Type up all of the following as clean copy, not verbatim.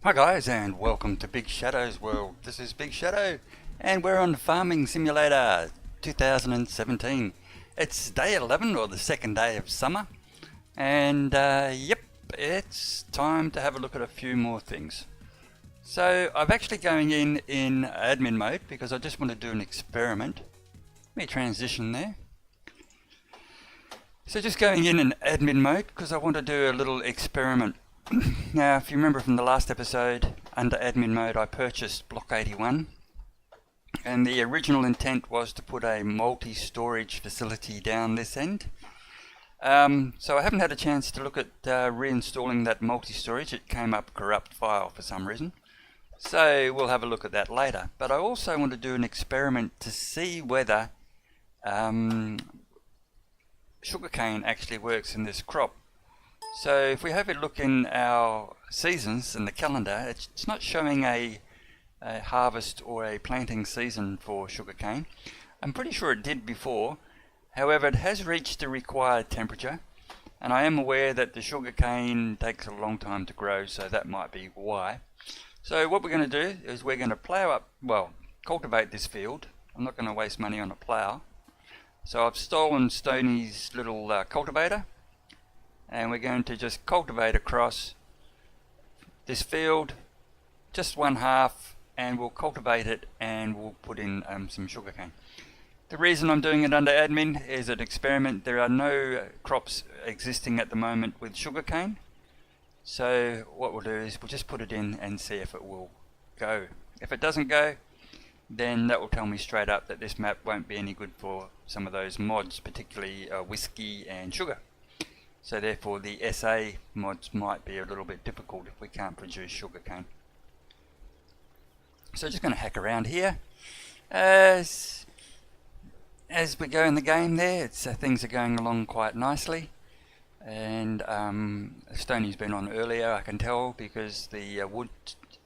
Hi guys, and welcome to BigShadowsWorld. This is Big Shadow and we're on Farming Simulator 2017. It's day 11, or the second day of summer, and yep, it's time to have a look at a few more things. So I'm actually going in admin mode because I just want to do an experiment. Let me transition there. So just going in admin mode because I want to do a little experiment. Now, if you remember from the last episode, under admin mode I purchased block 81, and the original intent was to put a multi-storage facility down this end. So I haven't had a chance to look at reinstalling that multi-storage. It came up corrupt file for some reason, so we'll have a look at that later. But I also want to do an experiment to see whether sugarcane actually works in this crop. So if we have a look in our seasons in the calendar, it's not showing a harvest or a planting season for sugarcane. I'm pretty sure it did before. However, it has reached the required temperature, and I am aware that the sugarcane takes a long time to grow, so that might be why. So what we're going to do is we're going to plough up, well, cultivate this field. I'm not going to waste money on a plough. So I've stolen Stoney's little cultivator, and we're going to just cultivate across this field, just one half, and we'll cultivate it and we'll put in some sugarcane. The reason I'm doing it under admin is an experiment. There are no crops existing at the moment with sugarcane, so what we'll do is we'll just put it in and see if it will go. If it doesn't go, then that will tell me straight up that this map won't be any good for some of those mods, particularly whiskey and sugar. So therefore the SA mods might be a little bit difficult if we can't produce sugarcane. So just going to hack around here. As we go in the game there, things are going along quite nicely. And Stoney's been on earlier, I can tell, because the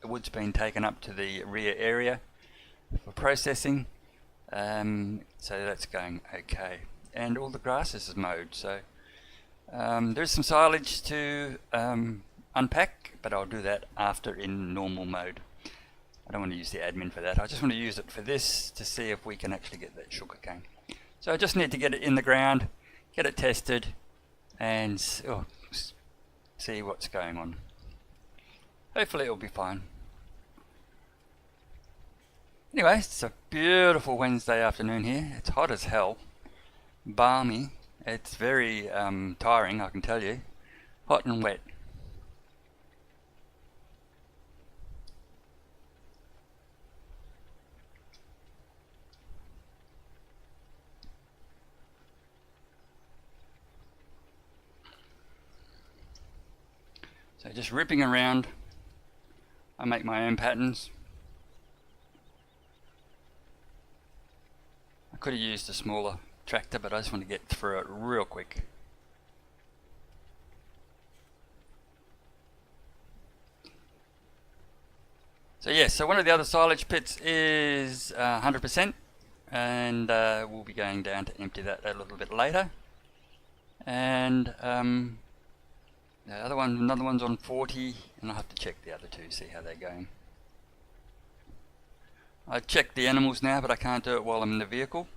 wood's been taken up to the rear area for processing. So that's going okay. And all the grasses is mowed, so there's some silage to unpack, but I'll do that after in normal mode. I don't want to use the admin for that. I just want to use it for this to see if we can actually get that sugarcane. So I just need to get it in the ground, get it tested, and see what's going on. Hopefully it'll be fine. Anyway, it's a beautiful Wednesday afternoon here. It's hot as hell, balmy. It's very tiring, I can tell you. Hot and wet. So just ripping around. I make my own patterns. I could have used a smaller tractor, but I just want to get through it real quick. So yes, so one of the other silage pits is 100%, and we'll be going down to empty that a little bit later. And the other one, another one's on 40, and I'll have to check the other two, see how they're going. I checked the animals now, but I can't do it while I'm in the vehicle.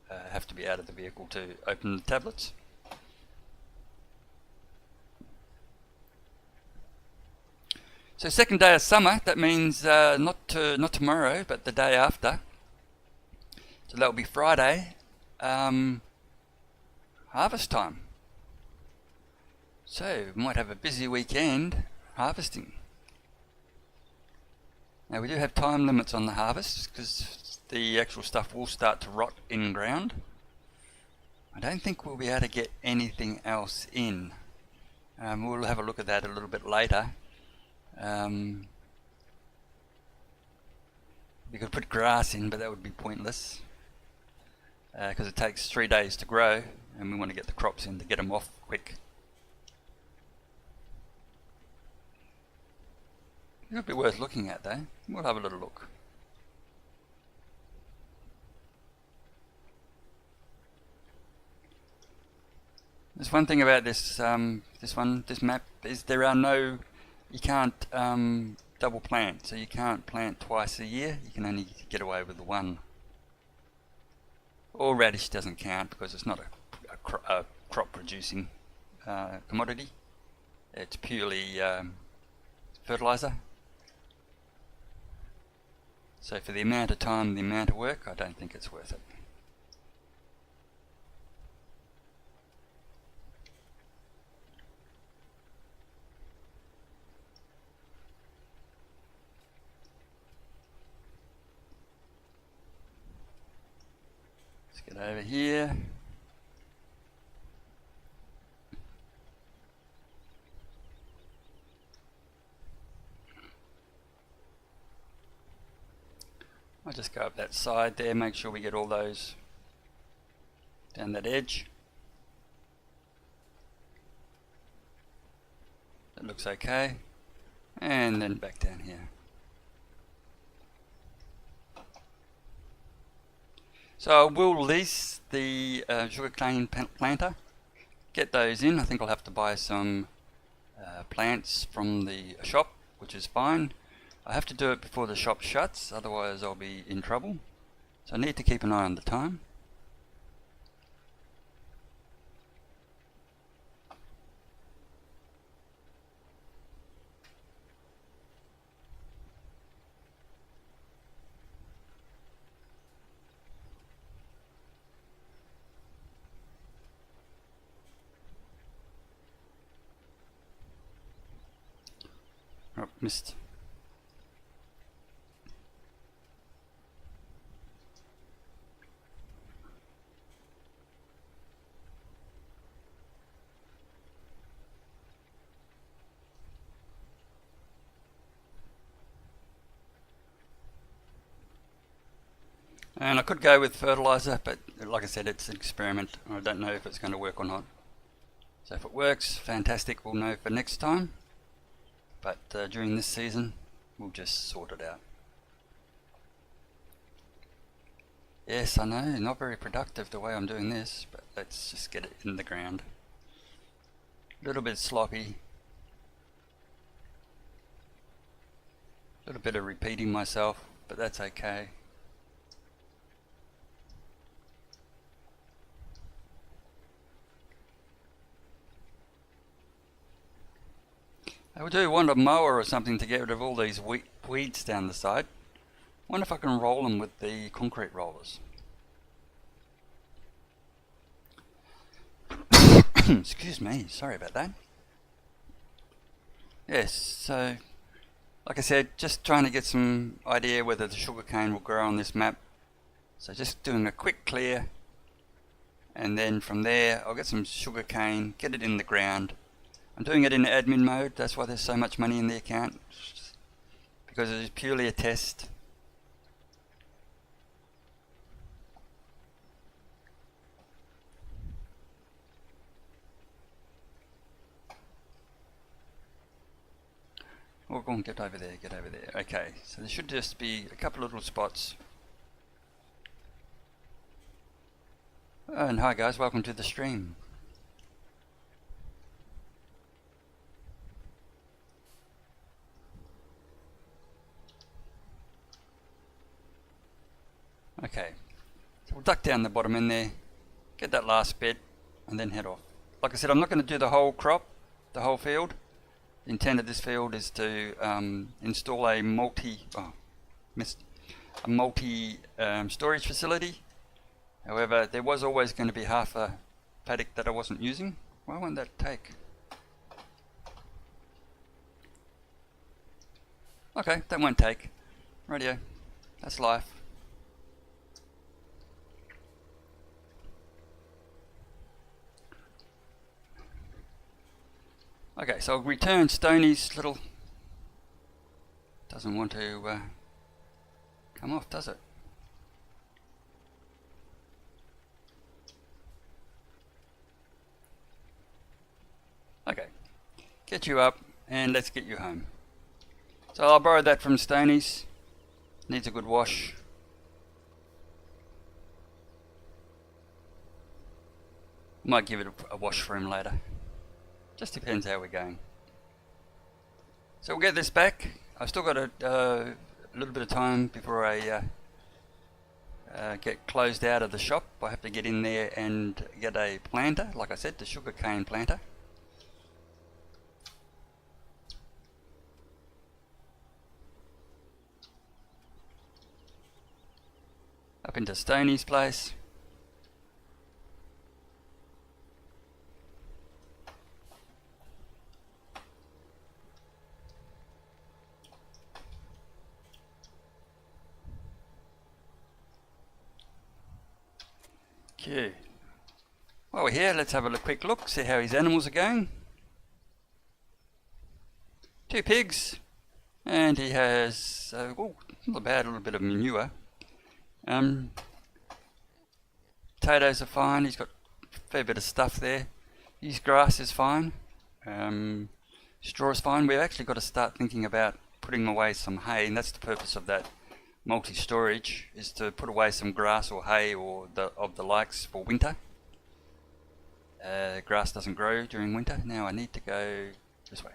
I have to be out of the vehicle to open the tablets. So second day of summer, that means not tomorrow, but the day after. So that'll be Friday, harvest time. So we might have a busy weekend harvesting. Now we do have time limits on the harvest because the actual stuff will start to rot in ground. I don't think we'll be able to get anything else in. We'll have a look at that a little bit later. We could put grass in, but that would be pointless because it takes 3 days to grow, and we want to get the crops in to get them off quick. It would be worth looking at though. We'll have a little look. There's one thing about this map is there are no, you can't double plant, so you can't plant twice a year, you can only get away with the one. Or radish doesn't count because it's not a crop producing commodity, it's purely fertilizer. So for the amount of time, the amount of work, I don't think it's worth it. Let's get over here. I'll just go up that side there, make sure we get all those down that edge. That looks okay. And then back down here. So I will lease the sugarcane planter, get those in. I think I'll have to buy some plants from the shop, which is fine. I have to do it before the shop shuts, otherwise I'll be in trouble. So I need to keep an eye on the time. Oh, missed. And I could go with fertilizer, but like I said, it's an experiment. I don't know if it's going to work or not. So if it works, fantastic, we'll know for next time. But during this season, we'll just sort it out. Yes, I know, not very productive the way I'm doing this, but let's just get it in the ground. A little bit sloppy. A little bit of repeating myself, but that's okay. I do want a mower or something to get rid of all these weeds down the side. I wonder if I can roll them with the concrete rollers. Excuse me, sorry about that. Yes, so like I said, just trying to get some idea whether the sugarcane will grow on this map. So just doing a quick clear, and then from there I'll get some sugarcane, get it in the ground. I'm doing it in admin mode, that's why there's so much money in the account, because it is purely a test. Oh, go on, get over there, get over there. Okay, so there should just be a couple of little spots. Oh, and hi guys, welcome to the stream. Okay, so we'll duck down the bottom in there, get that last bit, and then head off. Like I said, I'm not going to do the whole crop, the whole field. The intent of this field is to install a multi storage facility. However, there was always going to be half a paddock that I wasn't using. Why won't that take? Okay, that won't take. Radio, that's life. Okay, so I'll return Stoney's little... Doesn't want to come off, does it? Okay, get you up and let's get you home. So I'll borrow that from Stoney's. Needs a good wash. Might give it a wash for him later. Just depends how we're going. So we'll get this back I've still got a little bit of time before I get closed out of the shop. I have to get in there and get a planter, like I said, the sugarcane planter. Up into Stoney's place. Okay. While we're here, let's have a quick look, see how his animals are going. 2 pigs, and he has, not bad, a little bit of manure. Potatoes are fine, he's got a fair bit of stuff there. His grass is fine. Straw is fine. We've actually got to start thinking about putting away some hay, and that's the purpose of that multi-storage, is to put away some grass or hay or of the likes for winter. Grass doesn't grow during winter. Now I need to go this way.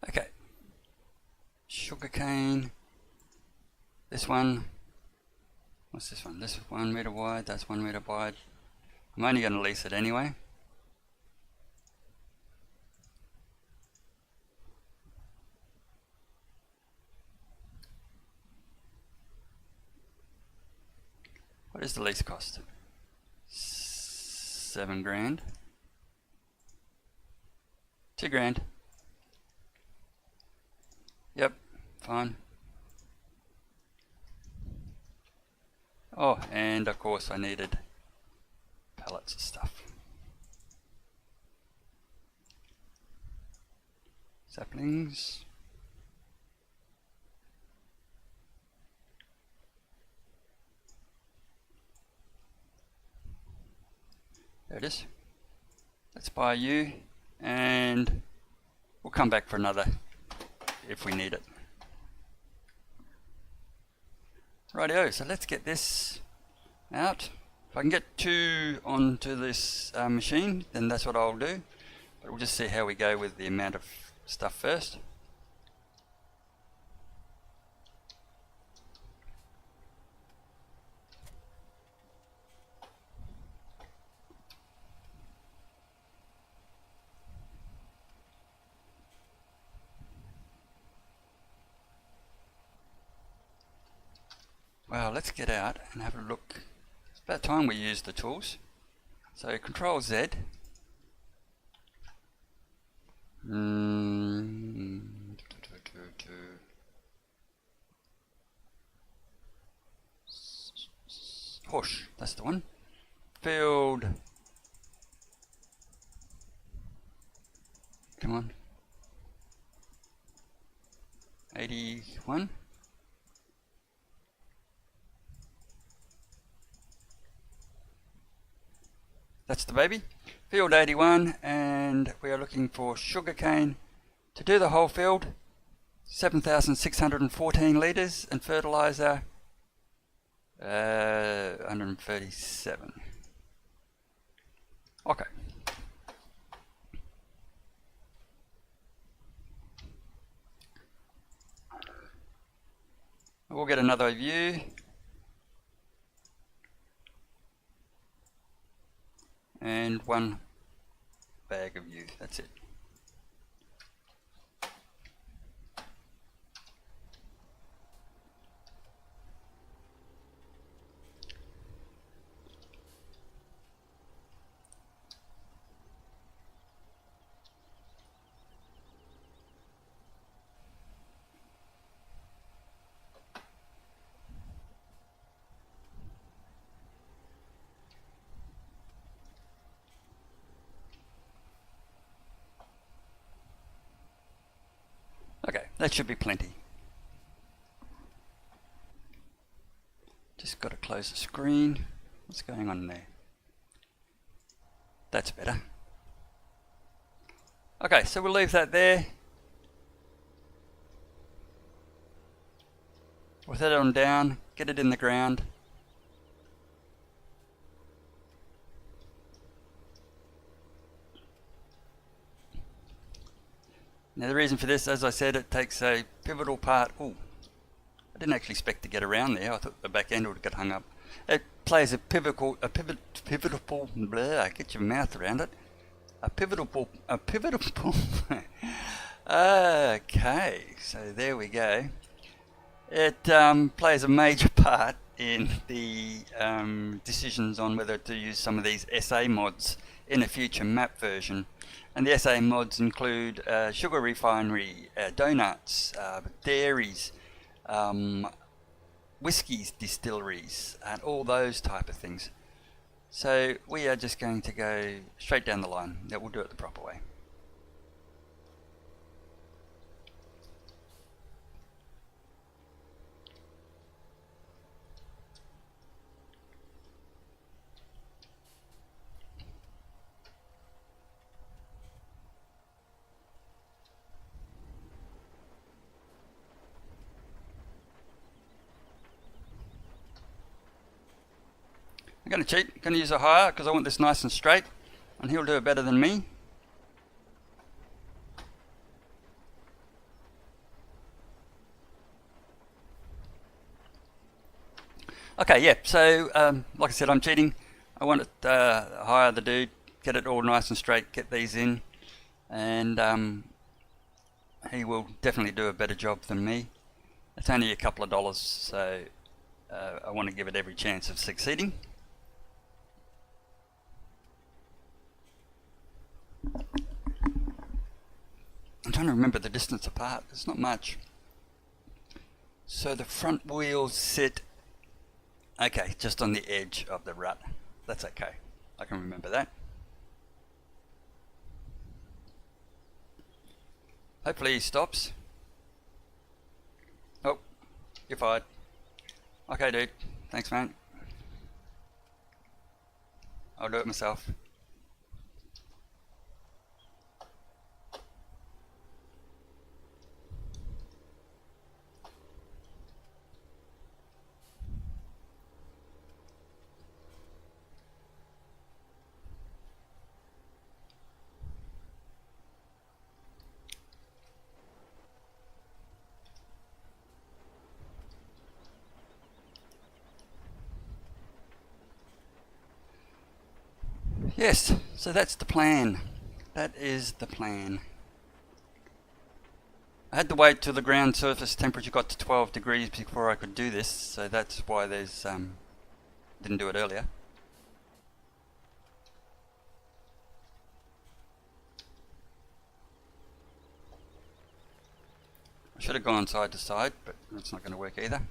Okay, sugarcane, this one, what's this one? This is 1 meter wide, that's 1 meter wide. I'm only going to lease it anyway. What is the lease cost? 7 grand. 2 grand. Yep, fine. Oh, and of course I needed pallets of stuff. Saplings. There it is. Let's buy you, and we'll come back for another if we need it. Rightio, so let's get this out. If I can get 2 onto this machine, then that's what I'll do. But we'll just see how we go with the amount of stuff first. Well, let's get out and have a look. It's about time we use the tools. So Control Z. Push, that's the one. Field. Come on. 81. That's the baby. Field 81, and we are looking for sugarcane. To do the whole field, 7,614 litres, and fertiliser 137. Okay. We'll get another view. And 1 bag of you, that's it. That should be plenty. Just got to close the screen. What's going on there? That's better. Okay, so we'll leave that there. We'll set it on down, get it in the ground. Now the reason for this, as I said, it takes a pivotal part. Oh, I didn't actually expect to get around there. I thought the back end would get hung up. It plays a pivotal, blah, get your mouth around it. A pivotal. Okay, so there we go. It plays a major part in the decisions on whether to use some of these SA mods in a future map version. And the SA mods include sugar refinery, donuts, dairies, whiskies distilleries, and all those type of things. So we are just going to go straight down the line. That we'll do it the proper way. I'm going to cheat, going to use a higher because I want this nice and straight, and he'll do it better than me. Okay, yeah, so like I said, I'm cheating. I want it higher the dude, get it all nice and straight, get these in, and he will definitely do a better job than me. It's only a couple of dollars, so I want to give it every chance of succeeding. I'm trying to remember the distance apart. It's not much. So the front wheels sit, okay, just on the edge of the rut. That's okay. I can remember that. Hopefully he stops. Oh, you're fired. Okay, dude. Thanks, man. I'll do it myself. Yes, so that's the plan. That is the plan. I had to wait till the ground surface temperature got to 12 degrees before I could do this, so that's why there's didn't do it earlier. I should have gone side to side, but that's not going to work either.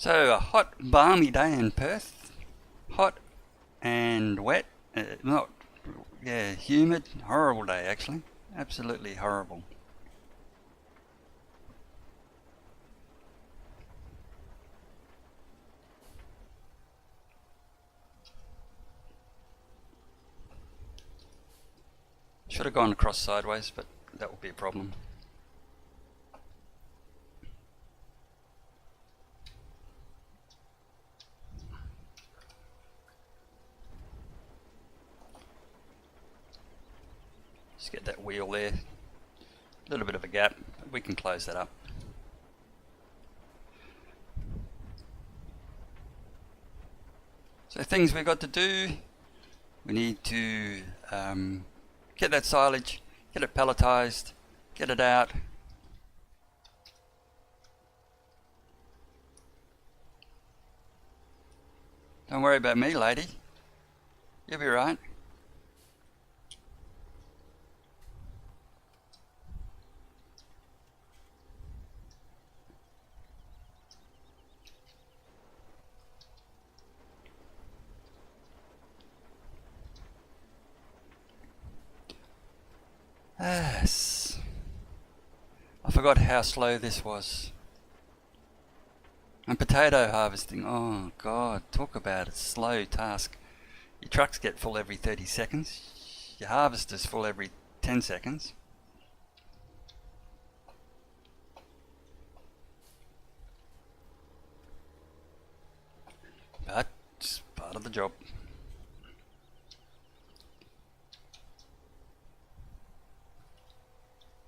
So a hot, balmy day in Perth. Hot and wet. Humid. Horrible day actually. Absolutely horrible. Should have gone across sideways, but that will be a problem. Just get that wheel there. A little bit of a gap. We can close that up. So things we've got to do. We need to get that silage, get it palletized, get it out. Don't worry about me, lady. You'll be right. forgot how slow this was. And potato harvesting, oh god, talk about a slow task. Your trucks get full every 30 seconds. Your harvester's full every 10 seconds. But it's part of the job.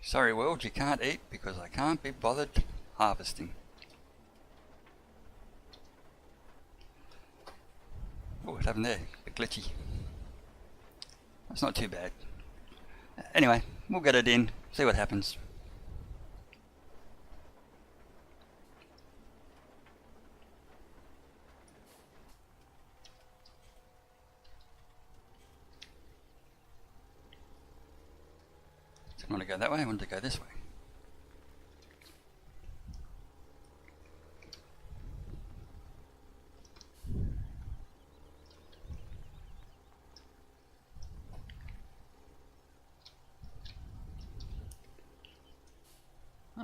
Sorry world, you can't eat because I can't be bothered harvesting. Oh, what happened there? A bit glitchy. That's not too bad. Anyway, we'll get it in, see what happens. Didn't want to go that way, I wanted to go this way.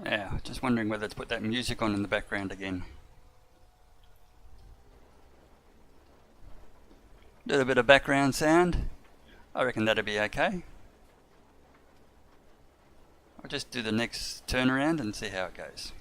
Yeah, just wondering whether to put that music on in the background again. Little bit of background sound. I reckon that'll be okay. I'll just do the next turnaround and see how it goes.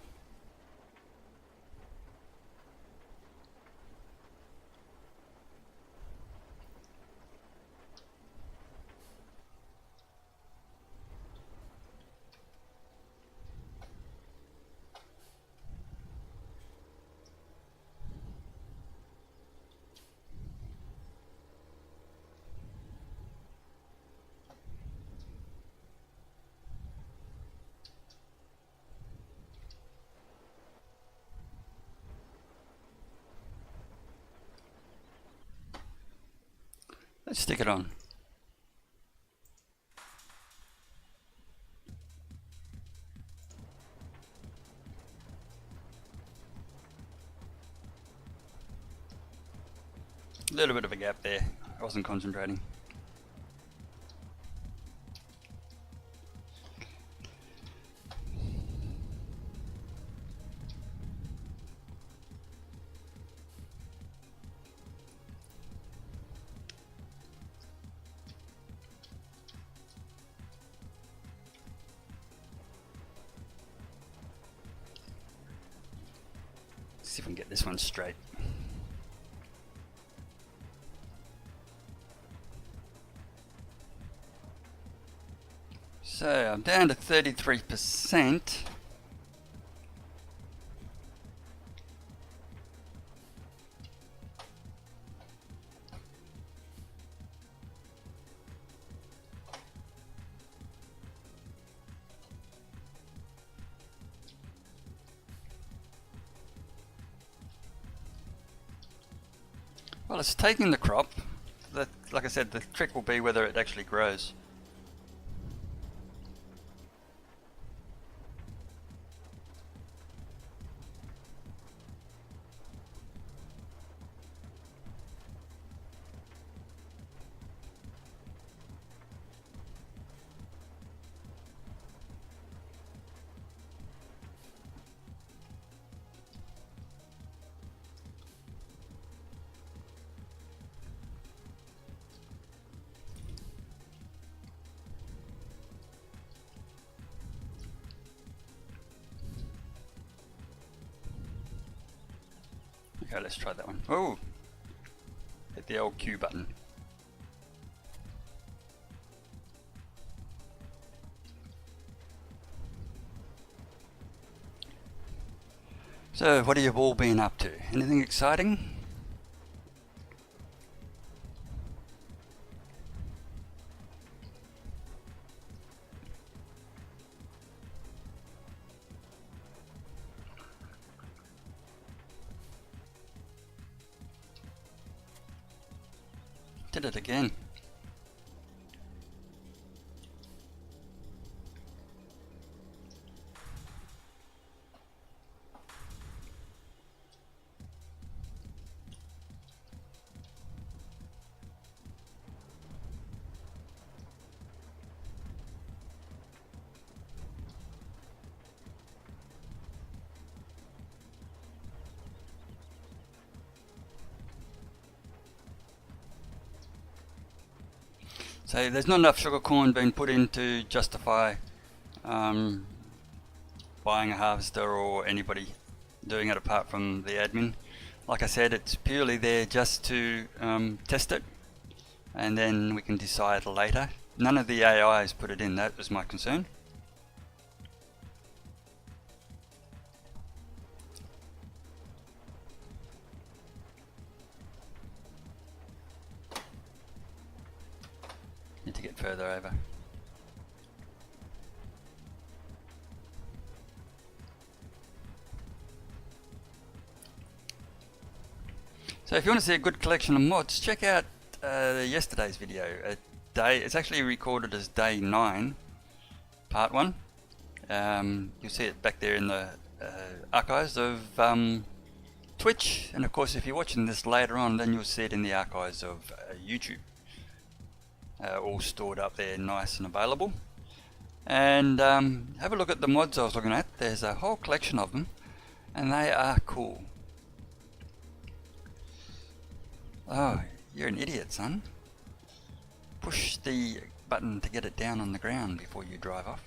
Let's stick it on. A little bit of a gap there. I wasn't concentrating. See if we can get this one straight. So I'm down to 33%. Well, it's taking the crop. Like I said, the trick will be whether it actually grows. Okay, let's try that one. Oh! Hit the old Q button. So, what have you all been up to? Anything exciting? Did it again. So there's not enough sugar corn being put in to justify buying a harvester or anybody doing it apart from the admin. Like I said, it's purely there just to test it, and then we can decide later. None of the AIs put it in, that was my concern. Need to get further over. So if you want to see a good collection of mods, check out yesterday's video. It's actually recorded as day 9, part 1. You'll see it back there in the archives of Twitch, and of course if you're watching this later on, then you'll see it in the archives of YouTube. All stored up there, nice and available. And have a look at the mods I was looking at. There's a whole collection of them, and they are cool. Oh, you're an idiot, son. Push the button to get it down on the ground before you drive off.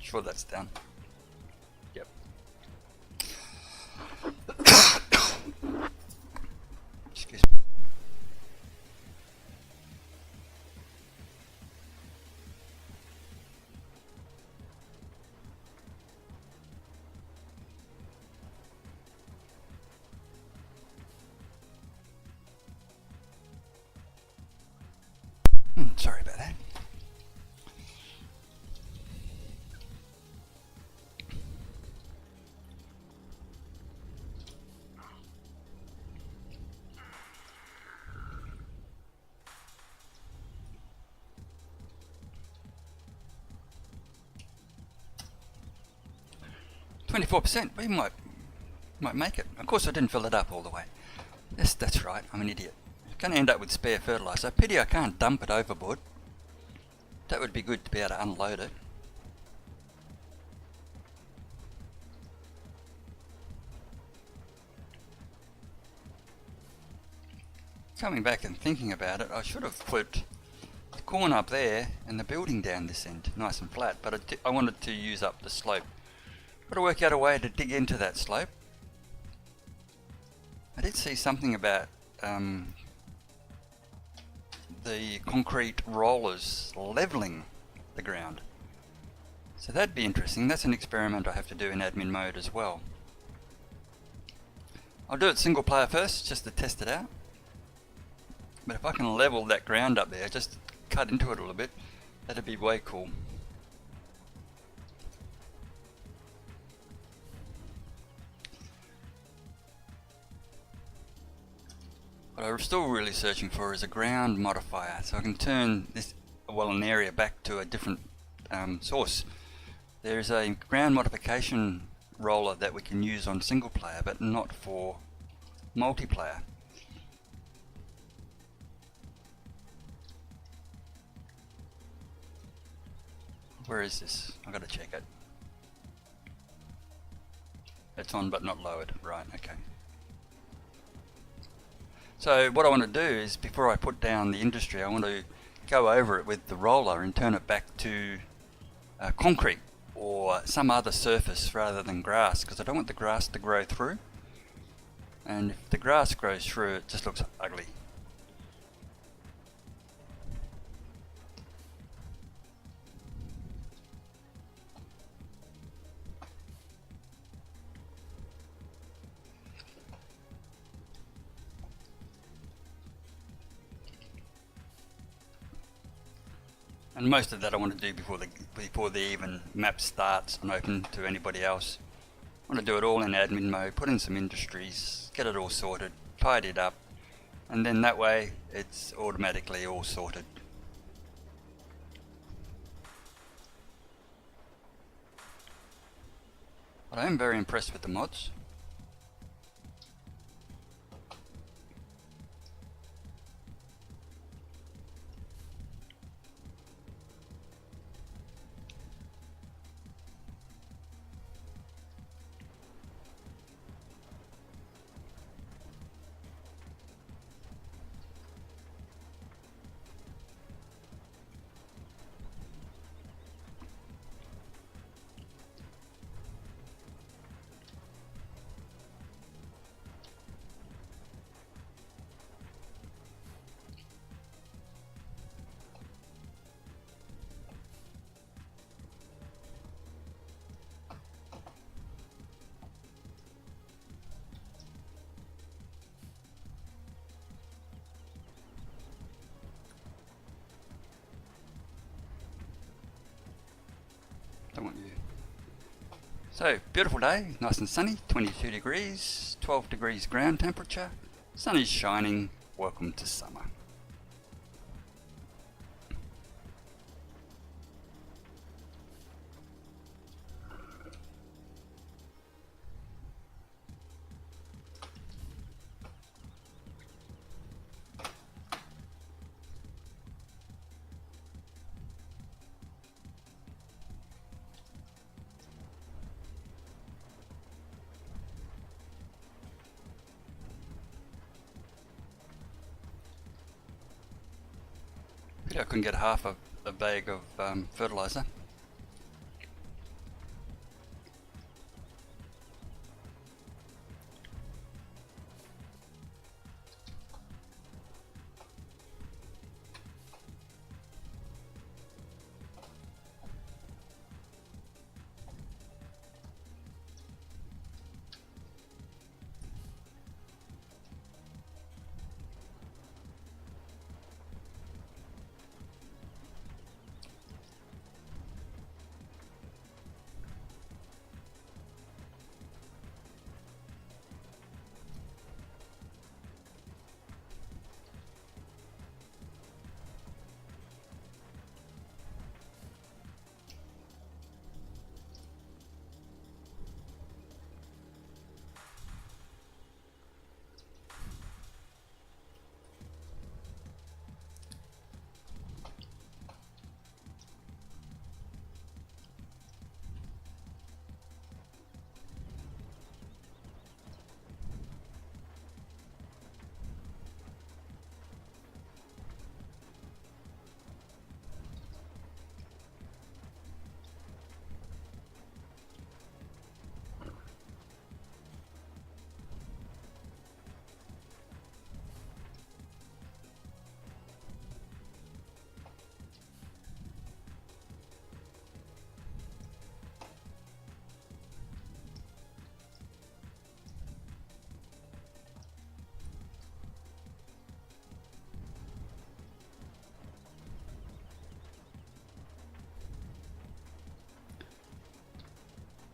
Sure that's down. Yep. Excuse me. Sorry about that. %. We might make it. Of course I didn't fill it up all the way. Yes, that's right, I'm an idiot. I'm going to end up with spare fertilizer. Pity I can't dump it overboard. That would be good to be able to unload it. Coming back and thinking about it, I should have put the corn up there and the building down this end, nice and flat, but I wanted to use up the slope. Got to work out a way to dig into that slope. I did see something about the concrete rollers leveling the ground. So that'd be interesting. That's an experiment I have to do in admin mode as well. I'll do it single player first, just to test it out. But if I can level that ground up there, just cut into it a little bit, that'd be way cool. What I'm still really searching for is a ground modifier, so I can turn this, well, an area back to a different source. There's a ground modification roller that we can use on single player, but not for multiplayer. Where is this? I've got to check it. It's on but not lowered. Right, okay. So what I want to do is, before I put down the industry, I want to go over it with the roller and turn it back to concrete or some other surface rather than grass, because I don't want the grass to grow through. And if the grass grows through, it just looks ugly. And most of that I want to do before the even map starts and open to anybody else. I want to do it all in admin mode, put in some industries, get it all sorted, tidy it up, and then that way it's automatically all sorted. But I am very impressed with the mods. don't want you. So, beautiful day, nice and sunny, 22 degrees, 12 degrees ground temperature, sun is shining, welcome to summer. I couldn't get half a bag of fertilizer.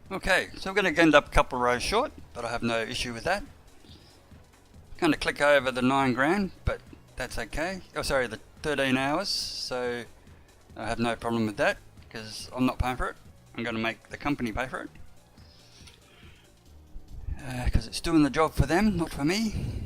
Okay, so we're going to end up a couple of rows short, but I have no issue with that. Going to click over the 9 grand, but that's okay. Oh, sorry, the 13 hours, so I have no problem with that, because I'm not paying for it. I'm going to make the company pay for it. Because it's doing the job for them, not for me.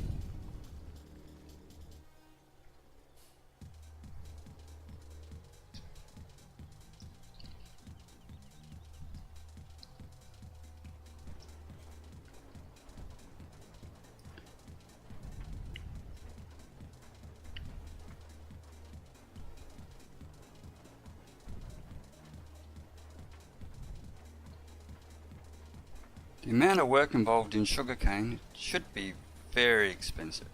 The amount of work involved in sugarcane should be very expensive.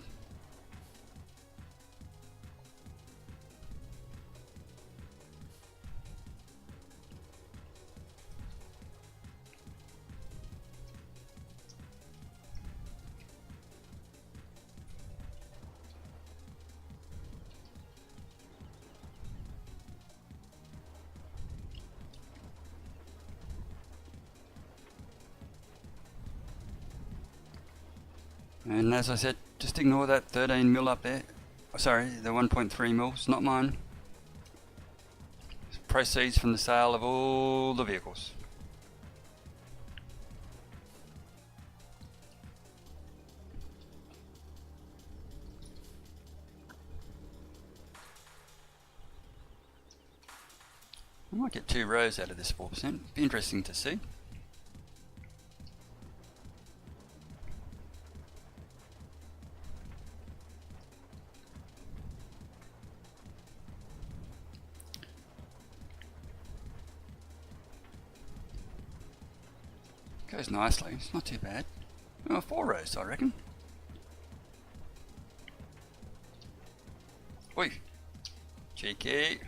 And as I said, just ignore that 13 mil up there. Oh, sorry, the 1.3 mil, it's not mine. It's proceeds from the sale of all the vehicles. I might get 2 rows out of this 4%. Be interesting to see. Goes nicely, it's not too bad. Oh, 4 rows I reckon. Oi! Cheeky!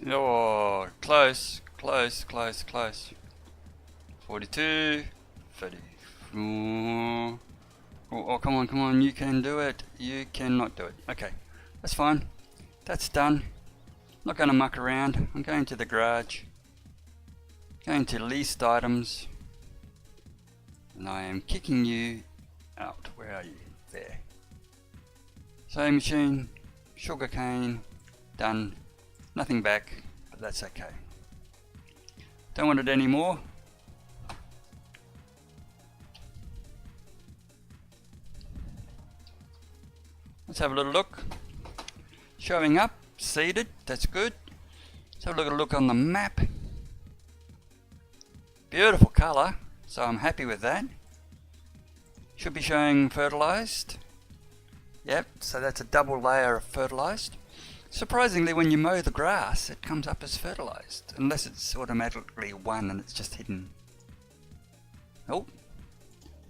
Oh, close, close, close, close. 42, 30. Oh, oh, come on, come on, you can do it. You cannot do it. Okay, that's fine. That's done. Not going to muck around. I'm going to the garage. Going to leased items. And I am kicking you out. Where are you? There. Sewing machine, sugarcane, done. Nothing back, but that's okay. Don't want it anymore. Let's have a little look. Showing up, seeded, that's good. Let's have a look on the map. Beautiful colour, so I'm happy with that. Should be showing fertilised. Yep, so that's a double layer of fertilised. Surprisingly, when you mow the grass, it comes up as fertilised, unless it's automatically one and it's just hidden. Oh,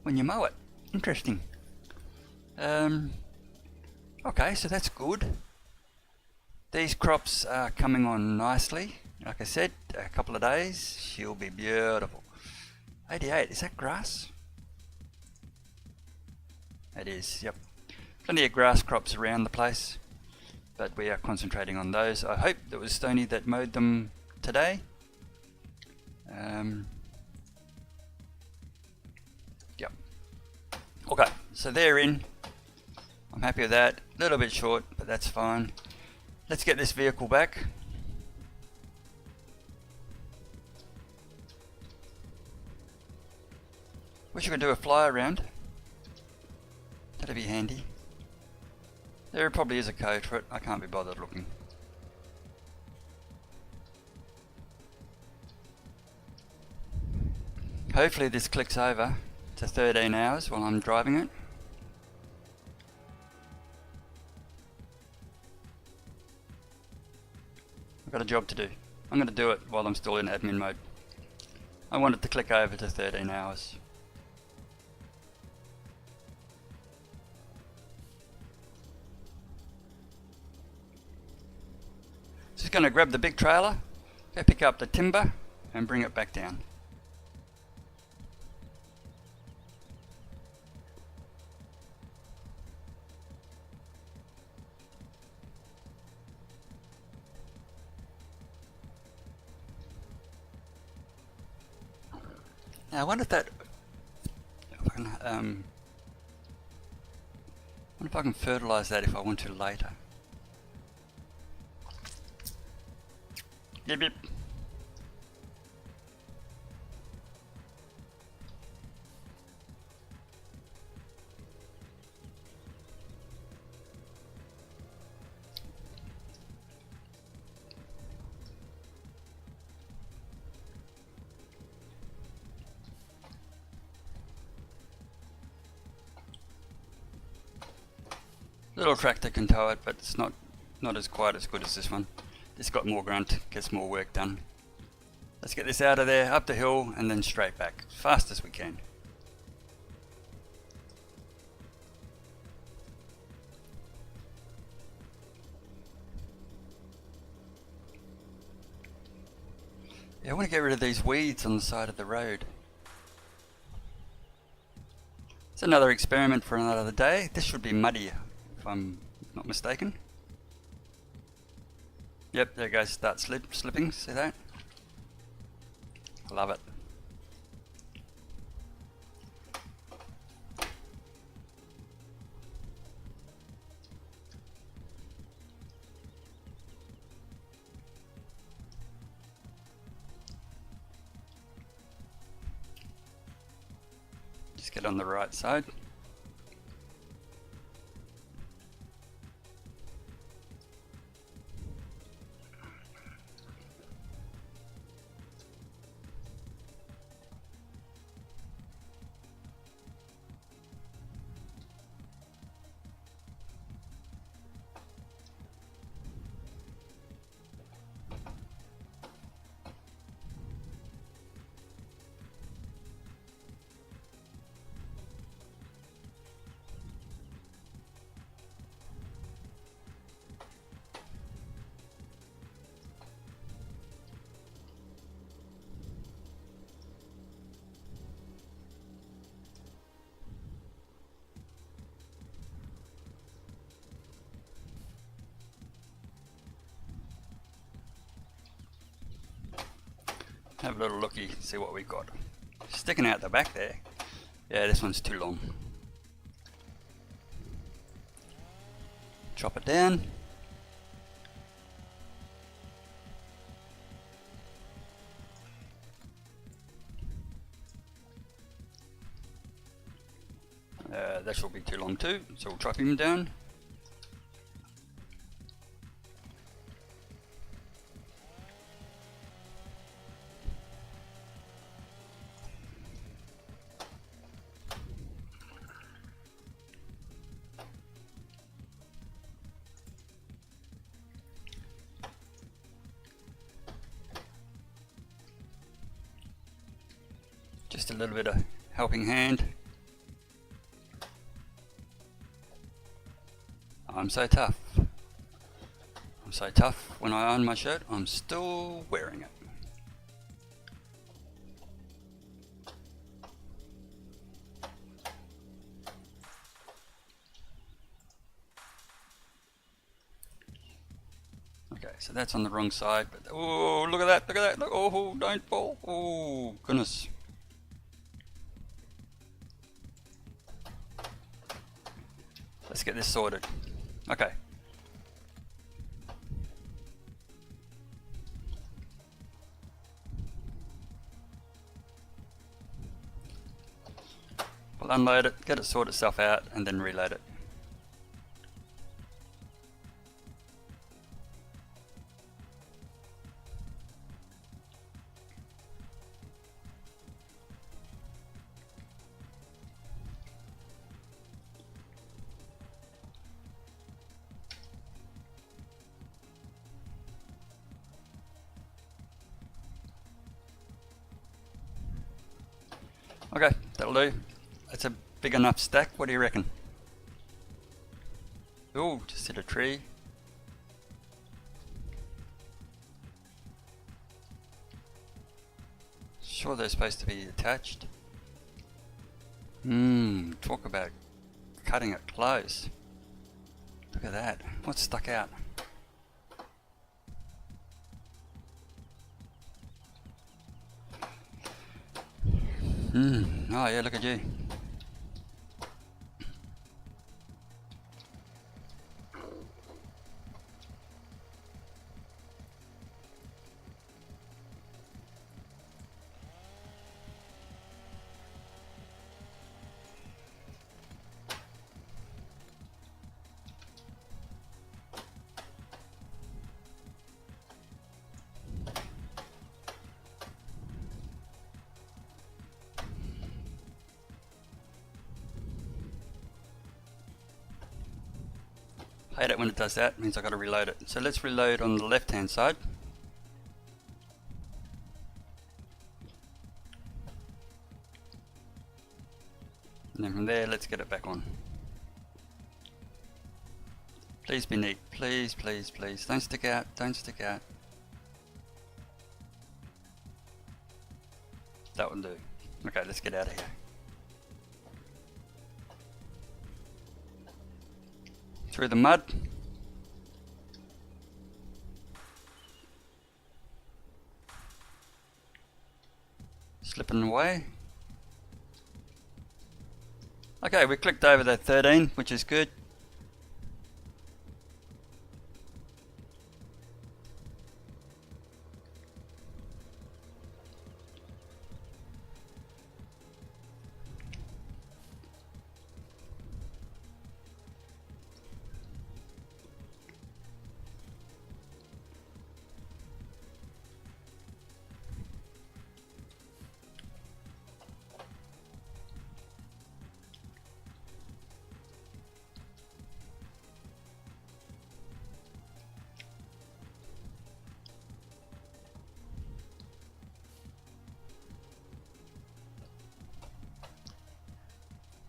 when you mow it. Interesting. Okay, so that's good. These crops are coming on nicely. Like I said, a couple of days, she'll be beautiful. 88, is that grass? It is, yep. Plenty of grass crops around the place, but we are concentrating on those. I hope it was Stoney that mowed them today. Yep. Okay, so they're in. I'm happy with that. A little bit short, but that's fine. Let's get this vehicle back. Wish I could do a fly around. That'd be handy. There probably is a code for it. I can't be bothered looking. Hopefully this clicks over to 13 hours while I'm driving it. I've got a job to do. I'm going to do it while I'm still in admin mode. I want it to click over to 13 hours. Just going to grab the big trailer, go pick up the timber and bring it back down. Now I wonder if that, wonder if I can fertilise that if I want to later. Yep, yep. Little tractor can tow it, but it's not as quite as good as this one. This got more grunt, gets more work done. Let's get this out of there, up the hill, and then straight back, as fast as we can. Yeah, I want to get rid of these weeds on the side of the road. It's another experiment for another day. This should be muddier, if I'm not mistaken. Yep, there it goes, start slipping, see that? I love it. Just get on the right side. have a little looky, see what we've got. Sticking out the back there. Yeah, this one's too long. Chop it down. This will be too long too, so we'll chop him down. Just a little bit of helping hand. I'm so tough. I'm so tough. When I iron my shirt, I'm still wearing it. Okay, so that's on the wrong side, but oh, look at that, look at that, look, oh, don't fall, oh, goodness. Let's get this sorted. Okay. We'll unload it, get it sort itself out, and then reload it. Okay, that'll do. That's a big enough stack. What do you reckon? Oh, just hit a tree. Sure they're supposed to be attached. Talk about cutting it close. Look at that. What's stuck out? Oh yeah, look at you. I hate it when it does that, it means I've got to reload it. So let's reload on the left hand side. And then from there, let's get it back on. Please be neat, please, please, please. Don't stick out, don't stick out. That will do. Okay, let's get out of here. Through the mud. Slipping away. Okay, we clicked over that 13, which is good.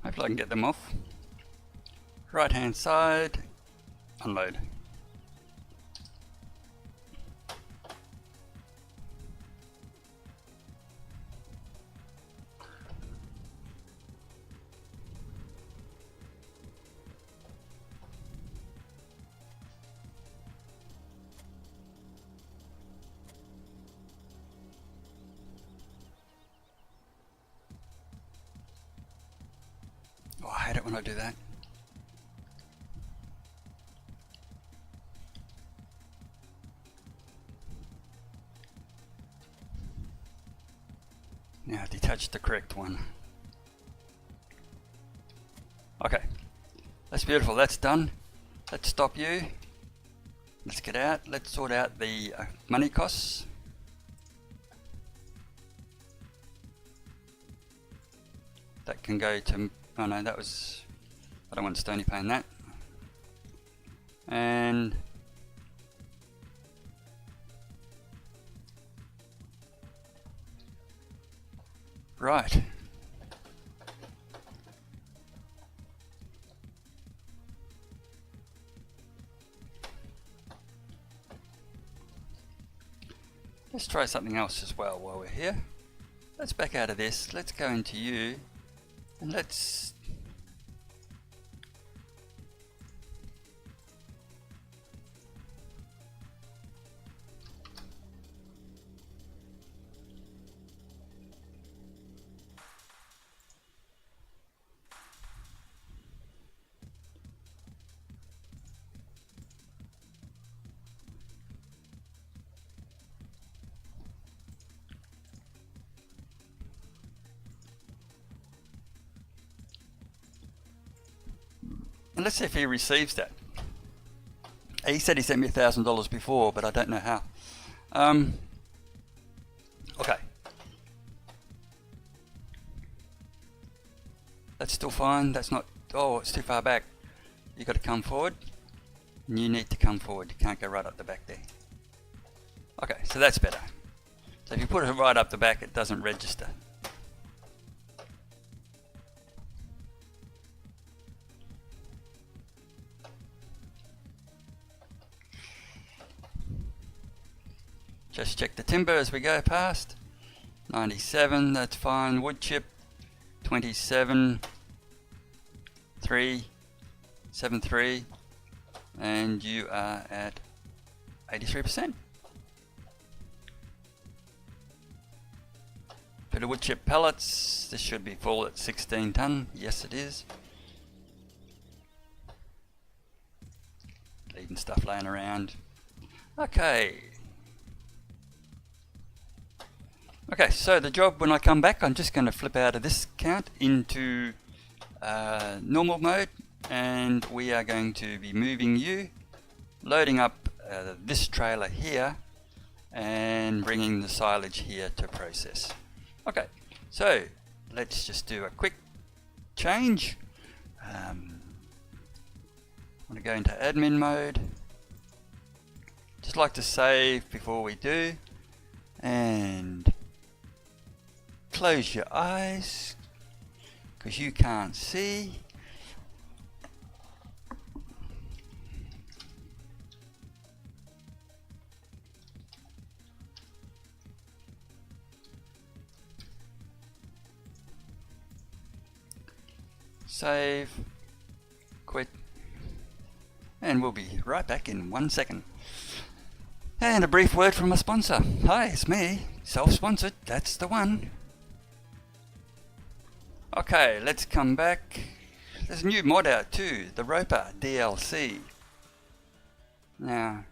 Hopefully I can get them off. Right hand side, unload. Oh, I hate it when I do that. Now detach the correct one. Okay, that's beautiful, that's done. Let's stop you. Let's get out, let's sort out the money costs. That can go to, oh no, that was, I don't want Stony paying that. And right. Let's try something else as well while we're here. Let's back out of this. Let's go into you and let's and let's see if he receives that. He said he sent me $1,000 before, but I don't know how. Okay. That's still fine. That's not, oh, it's too far back. You got to come forward. And you need to come forward. You can't go right up the back there. Okay, so that's better. So if you put it right up the back, it doesn't register. Just check the timber as we go past. 97, that's fine. Wood chip, 27, 3, 7, 3, and you are at 83%. For the wood chip pellets, this should be full at 16 ton. Yes, it is. Leaving stuff laying around. Okay. Okay, so the job when I come back, I'm just going to flip out of this count into normal mode, and we are going to be moving you, loading up this trailer here, and bringing the silage here to process. Okay, so let's just do a quick change. I'm going to go into admin mode. Just like to save before we do, and close your eyes because you can't see. Save, quit, and we'll be right back in 1 second. And a brief word from a sponsor. Hi, it's me, self-sponsored, that's the one. Okay, let's come back. There's a new mod out too, the Roper DLC. Now,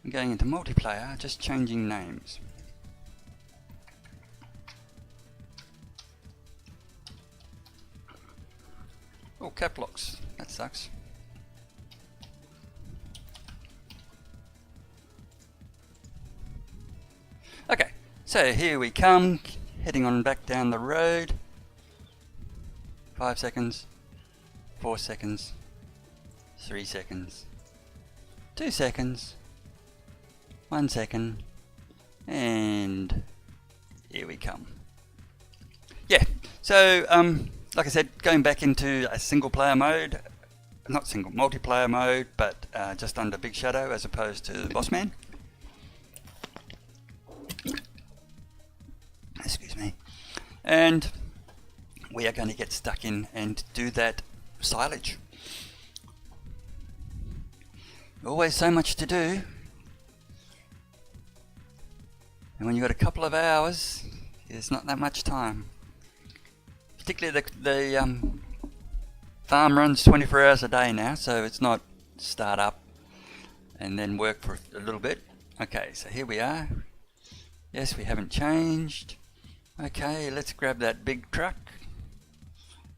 I'm going into multiplayer, just changing names. Oh, cap locks, that sucks. Okay, so here we come, heading on back down the road. 5 seconds, 4 seconds, 3 seconds, 2 seconds, 1 second, and here we come. Yeah, so like I said, going back into a single player mode, not single, multiplayer mode, but just under Big Shadow as opposed to Bossman. Excuse me. And we are going to get stuck in and do that silage. Always so much to do, and when you've got a couple of hours, there's not that much time. Particularly farm runs 24 hours a day now, so it's not start up and then work for a little bit. Okay, so here we are. Yes, we haven't changed. Okay, let's grab that big truck.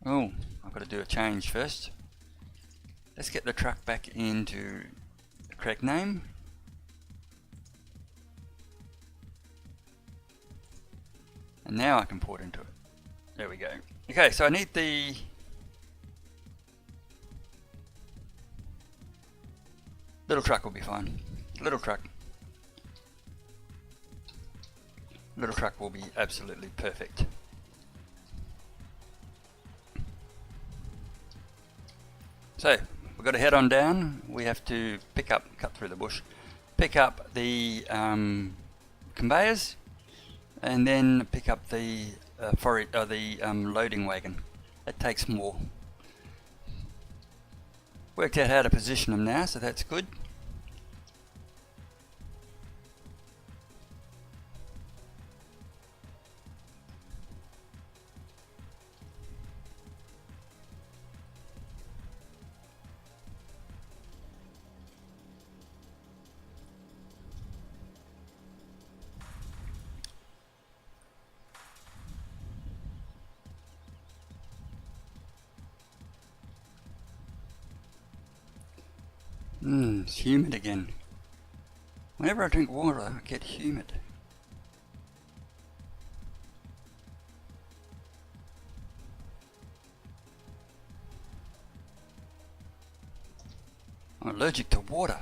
Oh, I've got to do a change first. Let's get the truck back into the correct name. And now I can port into it. There we go. Okay, so I need the little truck will be fine. Little truck. Little truck will be absolutely perfect. So we've got to head on down. We have to pick up, cut through the bush, pick up the conveyors, and then pick up the loading wagon. It takes more. Worked out how to position them now, so that's good. It's humid again. Whenever I drink water, I get humid. I'm allergic to water.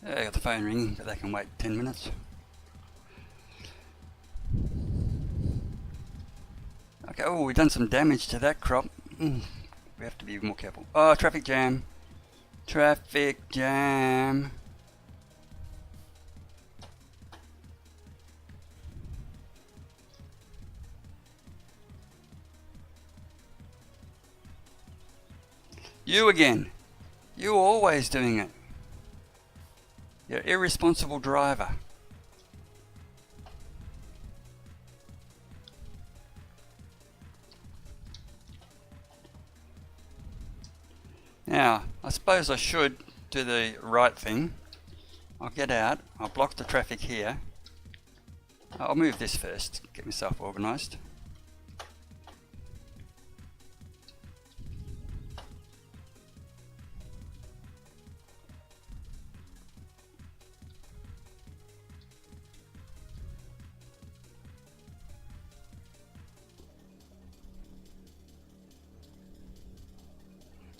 I got the phone ringing, but they can wait 10 minutes. Okay, oh, we've done some damage to that crop. We have to be more careful. Oh, traffic jam. Traffic jam. You again. You always doing it. You're an irresponsible driver. Now, I suppose I should do the right thing. I'll get out, I'll block the traffic here. I'll move this first, get myself organised.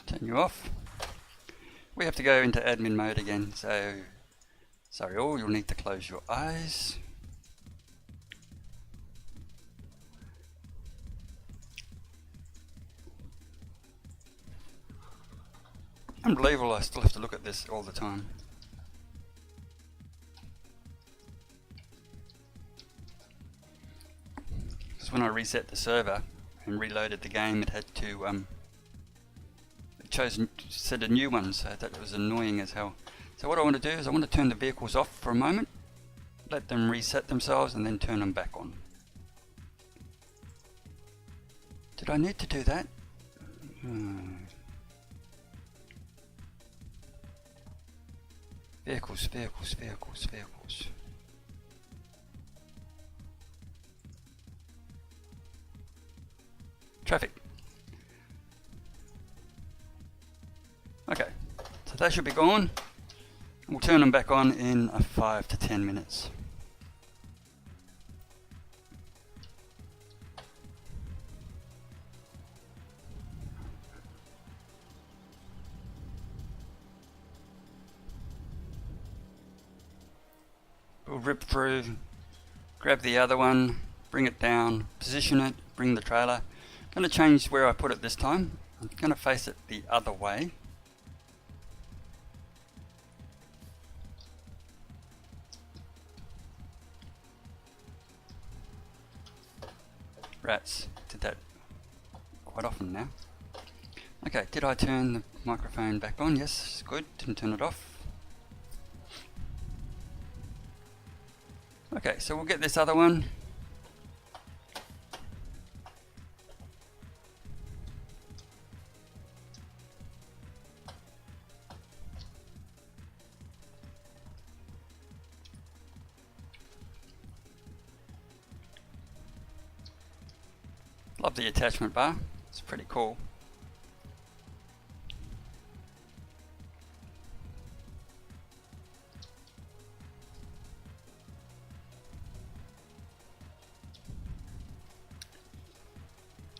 Turn you off. We have to go into admin mode again, so sorry all, you'll need to close your eyes. Unbelievable, I still have to look at this all the time. Because when I reset the server and reloaded the game, it had to set a new one, so that was annoying as hell. So what I want to do is I want to turn the vehicles off for a moment, let them reset themselves, and then turn them back on. Did I need to do that? Vehicles, vehicles, vehicles, vehicles. Traffic. Okay, so So they should be gone. We'll turn them back on in 5 to 10 minutes. We'll rip through, grab the other one, bring it down, position it, bring the trailer. I'm going to change where I put it this time. I'm going to face it the other way. Rats, did that quite often now. Okay, did I turn the microphone back on? Yes, good, didn't turn it off. Okay, so we'll get this other one. Love the attachment bar, it's pretty cool.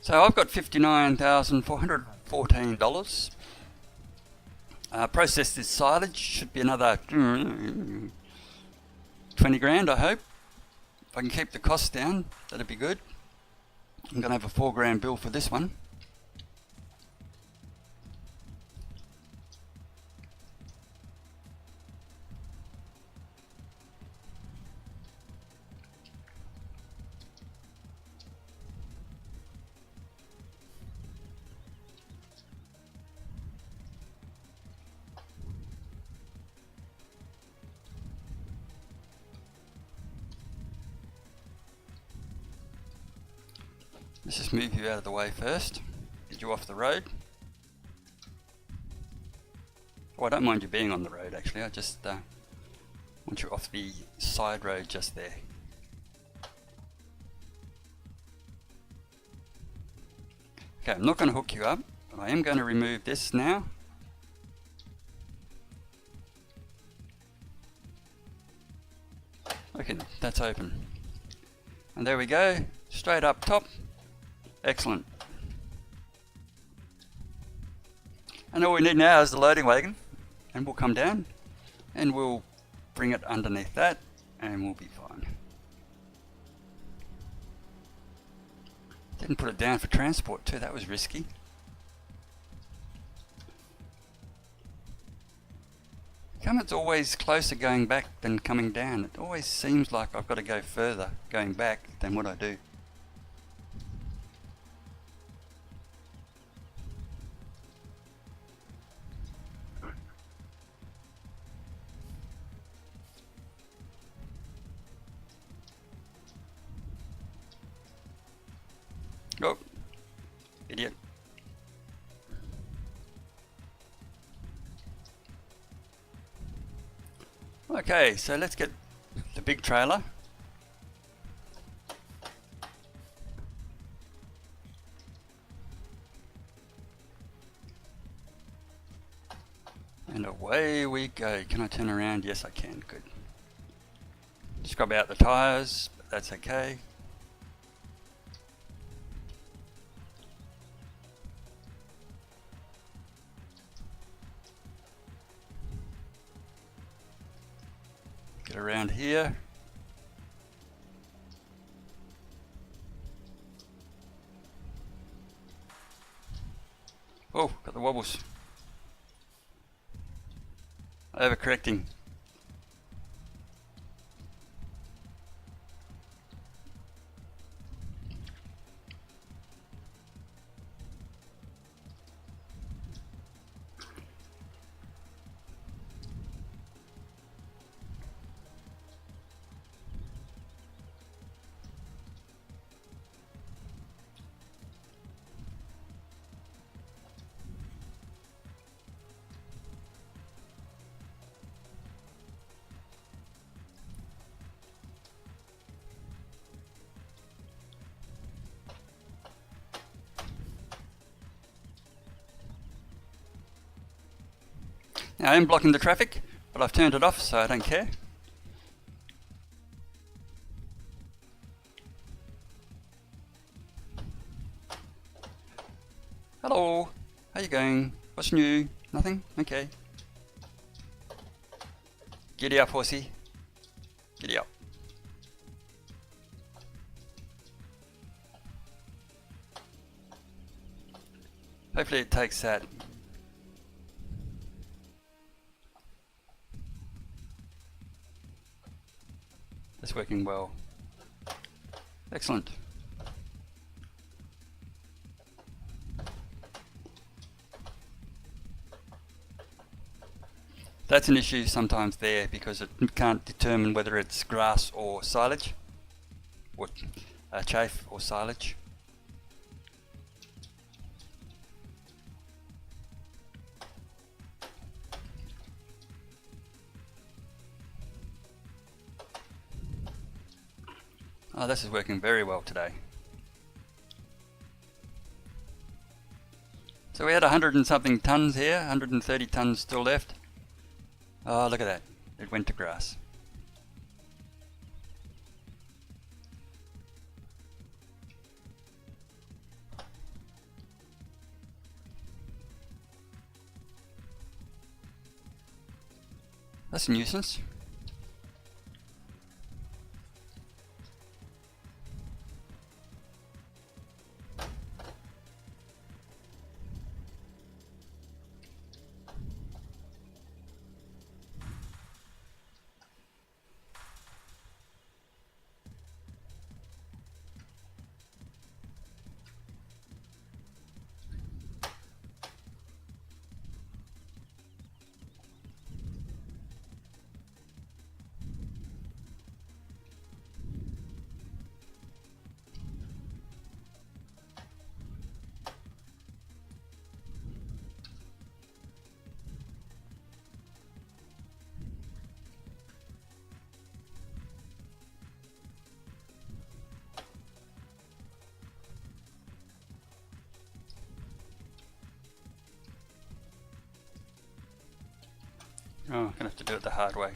So I've got $59,414. Process this silage, should be another 20 grand, I hope. If I can keep the costs down, that'd be good. I'm going to have a 4 grand bill for this one. Let's just move you out of the way first, get you off the road. Oh, I don't mind you being on the road actually, I just want you off the side road just there. Okay, I'm not going to hook you up, but I am going to remove this now. Okay, that's open. And there we go, straight up top. Excellent. And all we need now is the loading wagon, and we'll come down and we'll bring it underneath that and we'll be fine. Didn't put it down for transport too, that was risky. How come it's always closer going back than coming down? It always seems like I've got to go further going back than what I do. Oh, idiot. Okay, so let's get the big trailer. And away we go. Can I turn around? Yes, I can. Good. Scrub out the tires, but that's okay. Get around here. Oh, got the wobbles. Overcorrecting. Now I am blocking the traffic, but I've turned it off so I don't care. Hello, how you going? What's new? Nothing? Okay. Giddy up, horsey. Giddy up. Hopefully it takes that. It's working well. Excellent. That's an issue sometimes there because it can't determine whether it's grass or silage, or chaff or silage. Oh, this is working very well today. So we had 100 and something tons here, 130 tons still left. Oh, look at that. It went to grass. That's a nuisance. Oh, I'm gonna have to do it the hard way.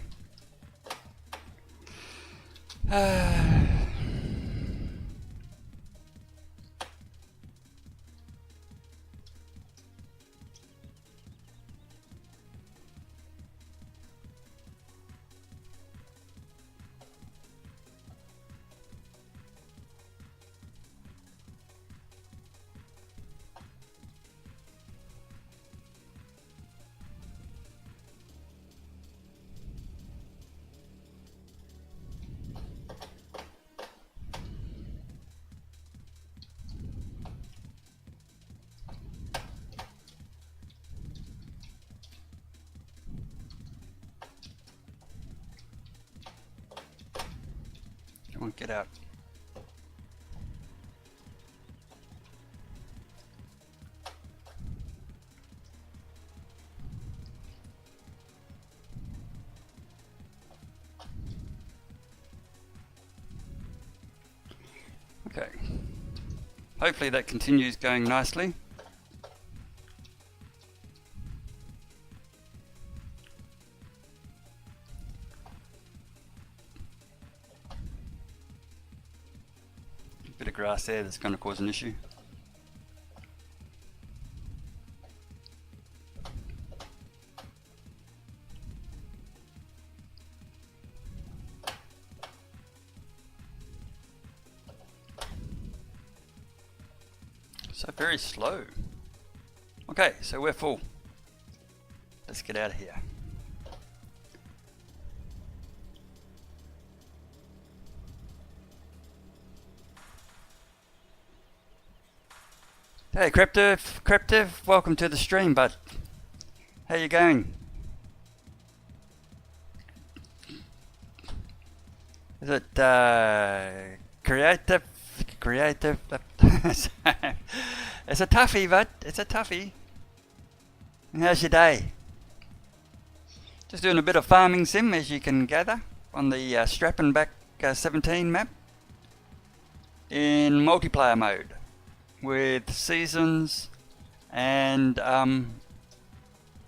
Come on, get out. Okay. Hopefully that continues going nicely. Bit of grass there that's going to cause an issue. So very slow. Okay, so we're full. Let's get out of here. Hey Cryptiv, welcome to the stream, bud. How you going? Is it creative? It's a toughie, bud. It's a toughie. How's your day? Just doing a bit of farming sim, as you can gather, on the Strappenbach 17 map in multiplayer mode, with seasons and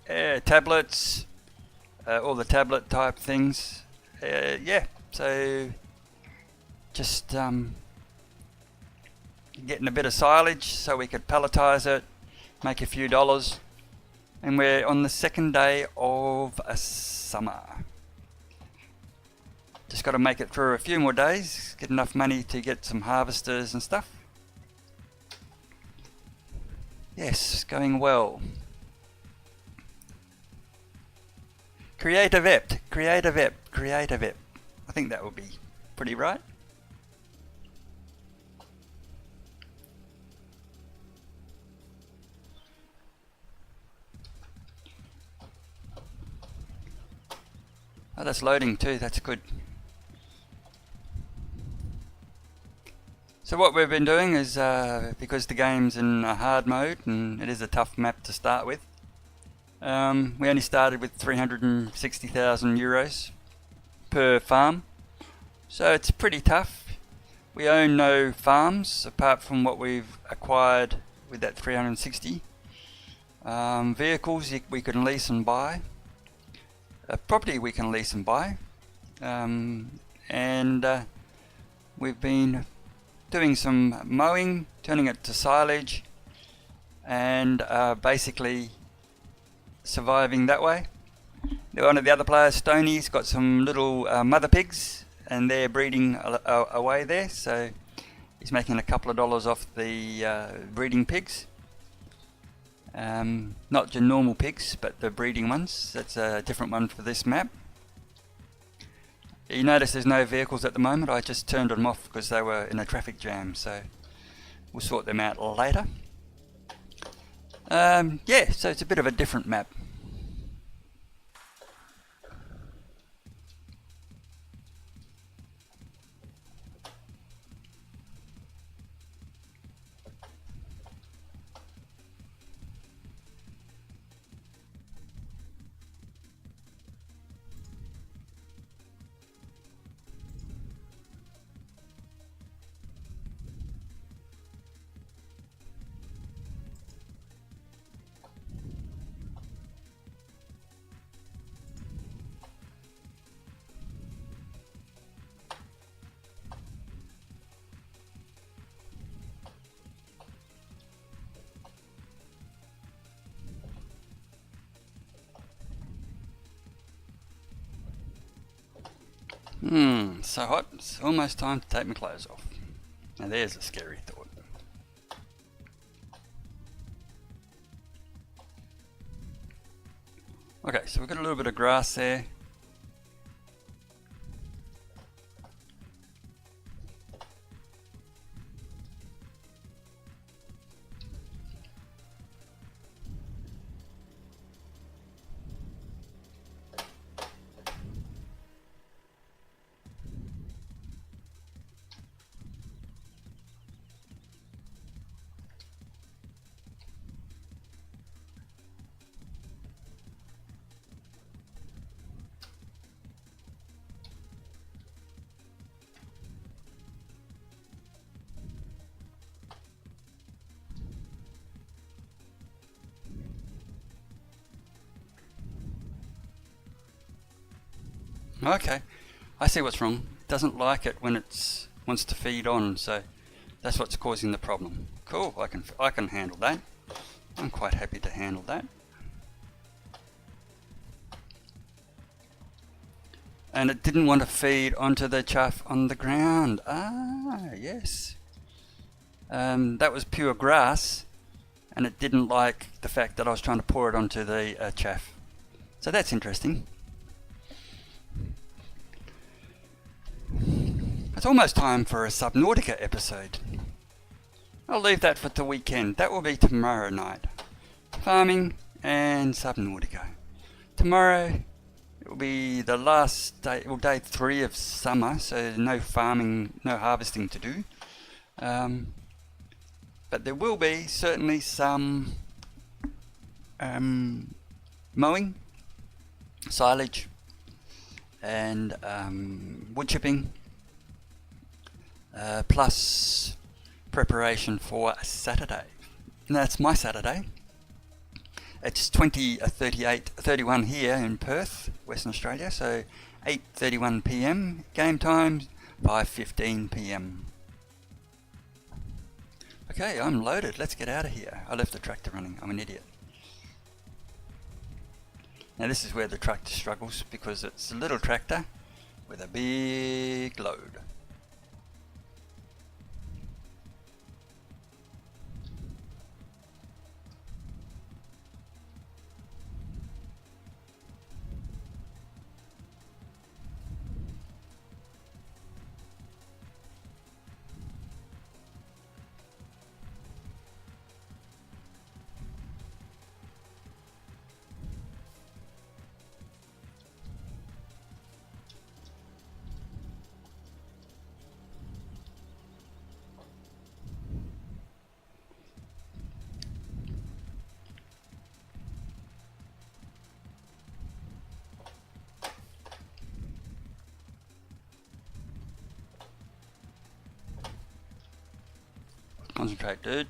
tablets, all the tablet type things. Yeah, so just getting a bit of silage so we could palletize it, make a few dollars, and we're on the second day of a summer. Just got to make it through a few more days, get enough money to get some harvesters and stuff. Yes, going well. Creative Ept, Creative Ept, Creative Ept. I think that would be pretty right. Oh, that's loading too, that's good. So what we've been doing is, because the game's in a hard mode and it is a tough map to start with, we only started with 360,000 euros per farm, so it's pretty tough. We own no farms apart from what we've acquired with that 360. Vehicles we can lease and buy. Property we can lease and buy. And we've been doing some mowing, turning it to silage, and basically surviving that way. One of the other players, Stoney's got some little mother pigs, and they're breeding away there, so he's making a couple of dollars off the breeding pigs. Not your normal pigs, but the breeding ones. That's a different one for this map. You notice there's no vehicles at the moment. I just turned them off because they were in a traffic jam, so we'll sort them out later. Yeah, so it's a bit of a different map. So hot, it's almost time to take my clothes off. Now there's a scary thought. Okay, so we've got a little bit of grass there. Okay, I see what's wrong. It doesn't like it when it wants to feed on, so that's what's causing the problem. Cool, I can handle that. I'm quite happy to handle that. And it didn't want to feed onto the chaff on the ground. Ah, yes. That was pure grass, and it didn't like the fact that I was trying to pour it onto the chaff. So that's interesting. It's almost time for a Subnautica episode. I'll leave that for the weekend. That will be tomorrow night. Farming and Subnautica. Tomorrow it will be the last day, well, day 3 of summer, so no farming, no harvesting to do. But there will be certainly some mowing, silage, and wood chipping, plus preparation for Saturday. And that's my Saturday. It's 31 here in Perth, Western Australia, so 8:31 PM. Game time 5:15 PM. Okay, I'm loaded. Let's get out of here. I left the tractor running. I'm an idiot. Now this is where the tractor struggles because it's a little tractor with a big load. Concentrate, dude.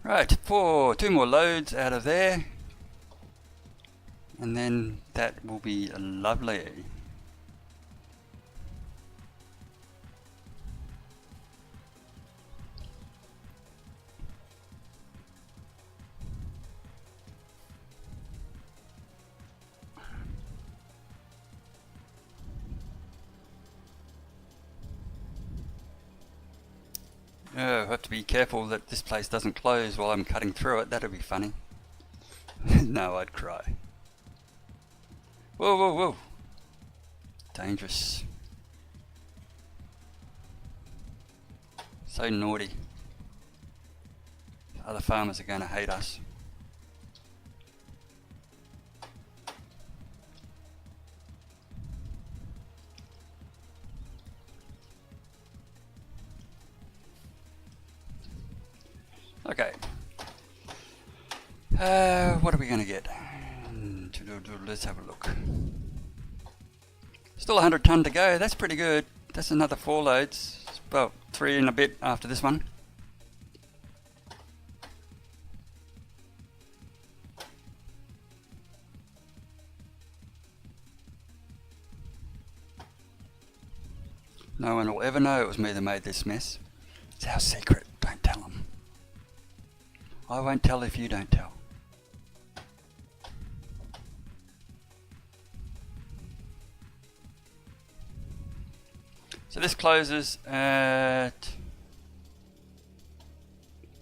Right, two more loads out of there, and then that will be lovely. I have to be careful that this place doesn't close while I'm cutting through it. That'll be funny. No, I'd cry. Whoa, whoa, whoa. Dangerous. So naughty. Other farmers are going to hate us. Okay. What are we going to get? Let's have a look. Still 100 ton to go. That's pretty good. That's another 4 loads. Well, 3 and a bit after this one. No one will ever know it was me that made this mess. It's our secret. Don't tell them. I won't tell if you don't tell. So this closes at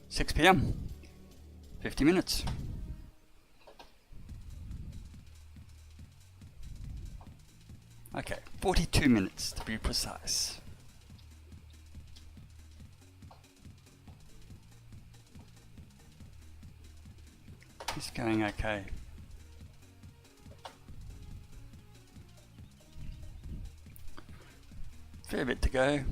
6 PM. 50 minutes. Okay, 42 minutes to be precise. It's going okay. Fair bit to go.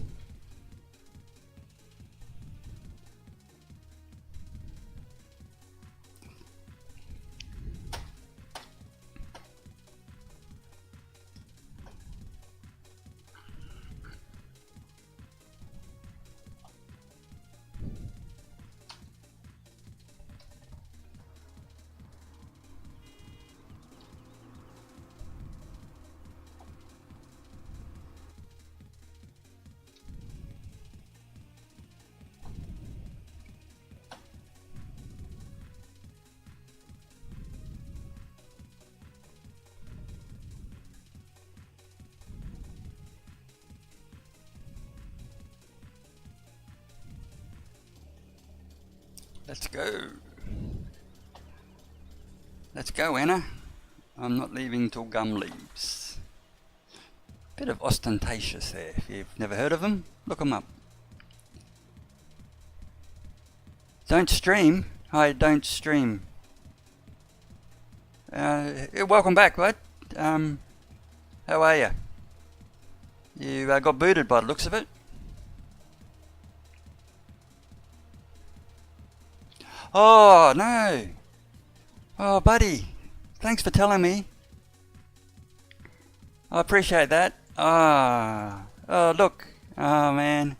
Let's go. Let's go, Anna. I'm not leaving till gum leaves. Bit of ostentatious there. If you've never heard of them, look them up. Don't stream. I don't stream. Welcome back, bud. How are you? You got booted by the looks of it. Oh, no. Oh, buddy. Thanks for telling me. I appreciate that. Ah. Oh, look. Oh, man.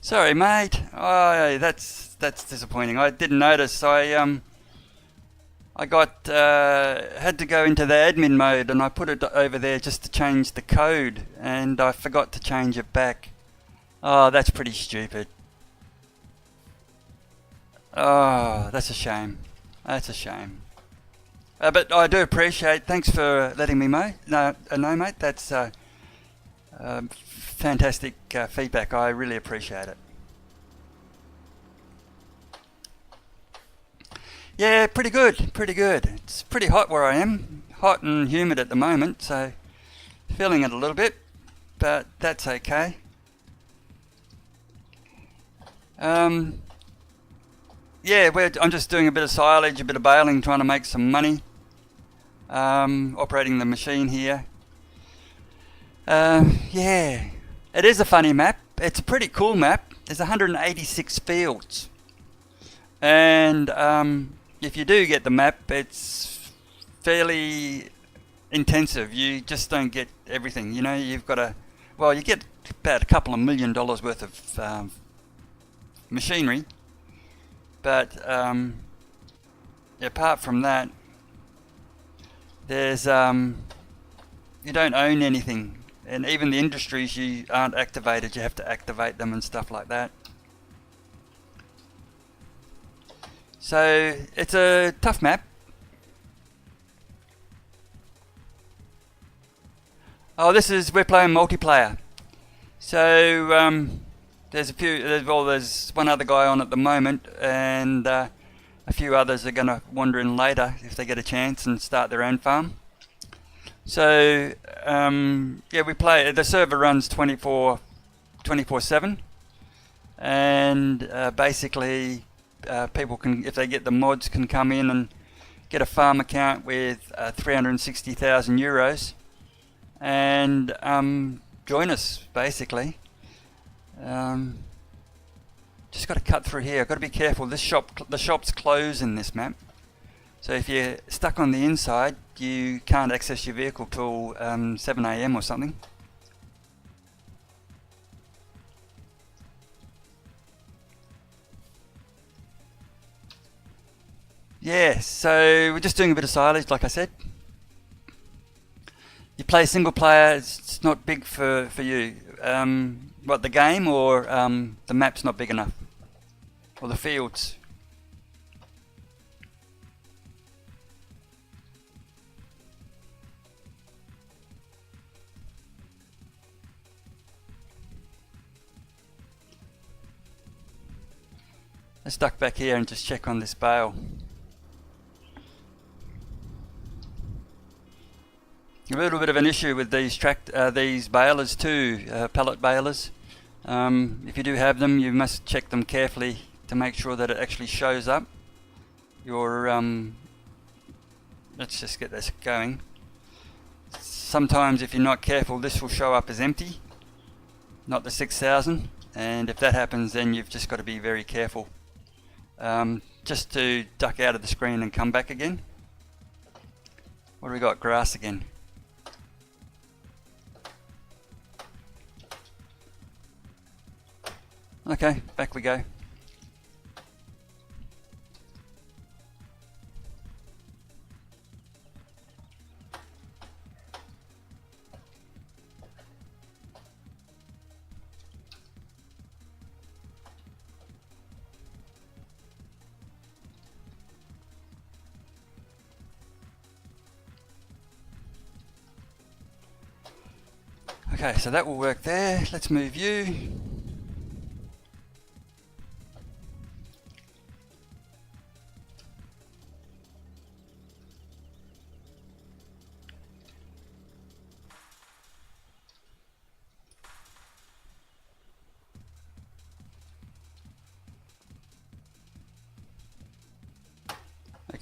Sorry, mate. Oh, that's disappointing. I didn't notice. I got had to go into the admin mode, and I put it over there just to change the code, and I forgot to change it back. Oh, that's pretty stupid. Oh, that's a shame. That's a shame. But I do appreciate. Thanks for letting me know. No, mate. That's fantastic feedback. I really appreciate it. Yeah, pretty good. Pretty good. It's pretty hot where I am. Hot and humid at the moment, so feeling it a little bit, but that's okay. Yeah, I'm just doing a bit of silage, a bit of baling, trying to make some money. Operating the machine here. Yeah, it is a funny map. It's a pretty cool map. There's 186 fields, and if you do get the map, it's fairly intensive. You just don't get everything. You know, you've got to. Well, you get about a couple of $1 million worth of machinery. But apart from that, there's you don't own anything, and even the industries you aren't activated. You have to activate them and stuff like that. So it's a tough map. Oh, we're playing multiplayer. So there's one other guy on at the moment, and a few others are going to wander in later if they get a chance and start their own farm. So yeah, we play. The server runs 24/7, and basically people can, if they get the mods, can come in and get a farm account with 360,000 euros and join us basically. Just got to cut through here. I've got to be careful. The shops close in this map, so if you're stuck on the inside, you can't access your vehicle till 7 AM or something. Yeah, so we're just doing a bit of silage, like I said. You play single player, it's not big for you. What, the game, or the map's not big enough? Or the fields? Let's duck back here and just check on this bale. A little bit of an issue with these balers too, pallet balers. If you do have them, you must check them carefully to make sure that it actually shows up. Let's just get this going. Sometimes if you're not careful, this will show up as empty, not the 6,000, and if that happens, then you've just got to be very careful. Just to duck out of the screen and come back again. What do we got? Grass again. Okay, back we go. Okay, so that will work there. Let's move you.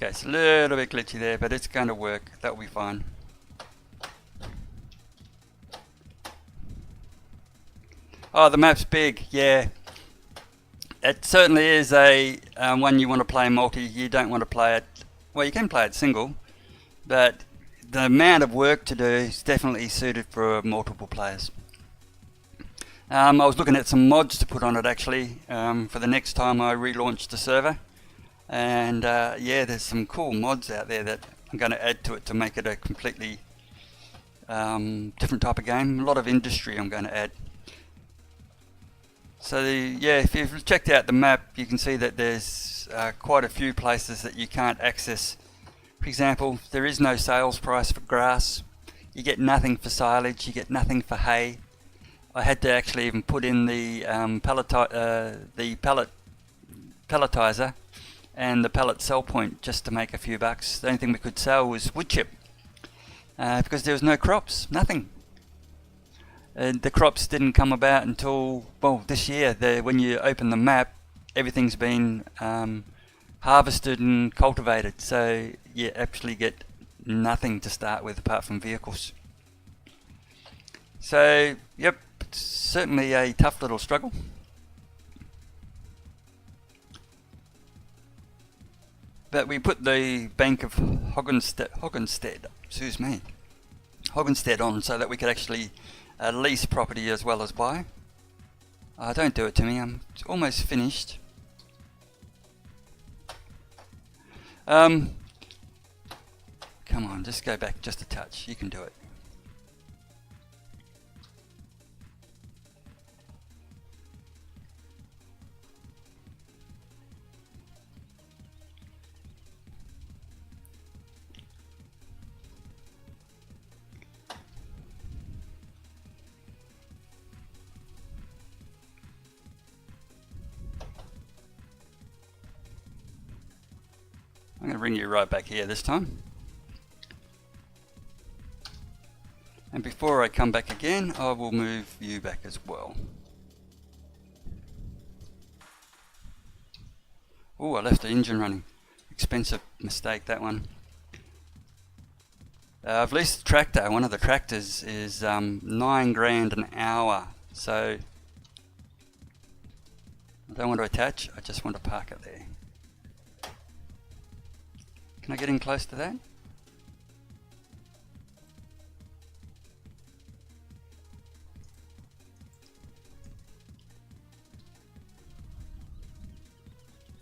Okay, it's a little bit glitchy there, but it's going to work. That'll be fine. Oh, the map's big. Yeah, it certainly is a one you want to play multi. You don't want to play it. Well, you can play it single, but the amount of work to do is definitely suited for multiple players. I was looking at some mods to put on it actually for the next time I relaunch the server, and yeah, there's some cool mods out there that I'm going to add to it to make it a completely different type of game. A lot of industry I'm going to add. So yeah, if you've checked out the map, you can see that there's quite a few places that you can't access. For example, there is no sales price for grass. You get nothing for silage. You get nothing for hay. I had to actually even put in the pelletizer and the pellet sell point just to make a few bucks. The only thing we could sell was wood chip because there was no crops, nothing. The crops didn't come about until, well, this year. When you open the map, everything's been harvested and cultivated, so you actually get nothing to start with apart from vehicles. So, yep, it's certainly a tough little struggle. But we put the Bank of Hoggenstedt on so that we could actually lease property as well as buy. Don't do it to me, I'm almost finished. Come on, just go back just a touch, you can do it. I'm going to bring you right back here this time. And before I come back again, I will move you back as well. Oh, I left the engine running. Expensive mistake, that one. I've leased a tractor. One of the tractors is $9 grand an hour. So I don't want to attach, I just want to park it there. Can I get in close to that?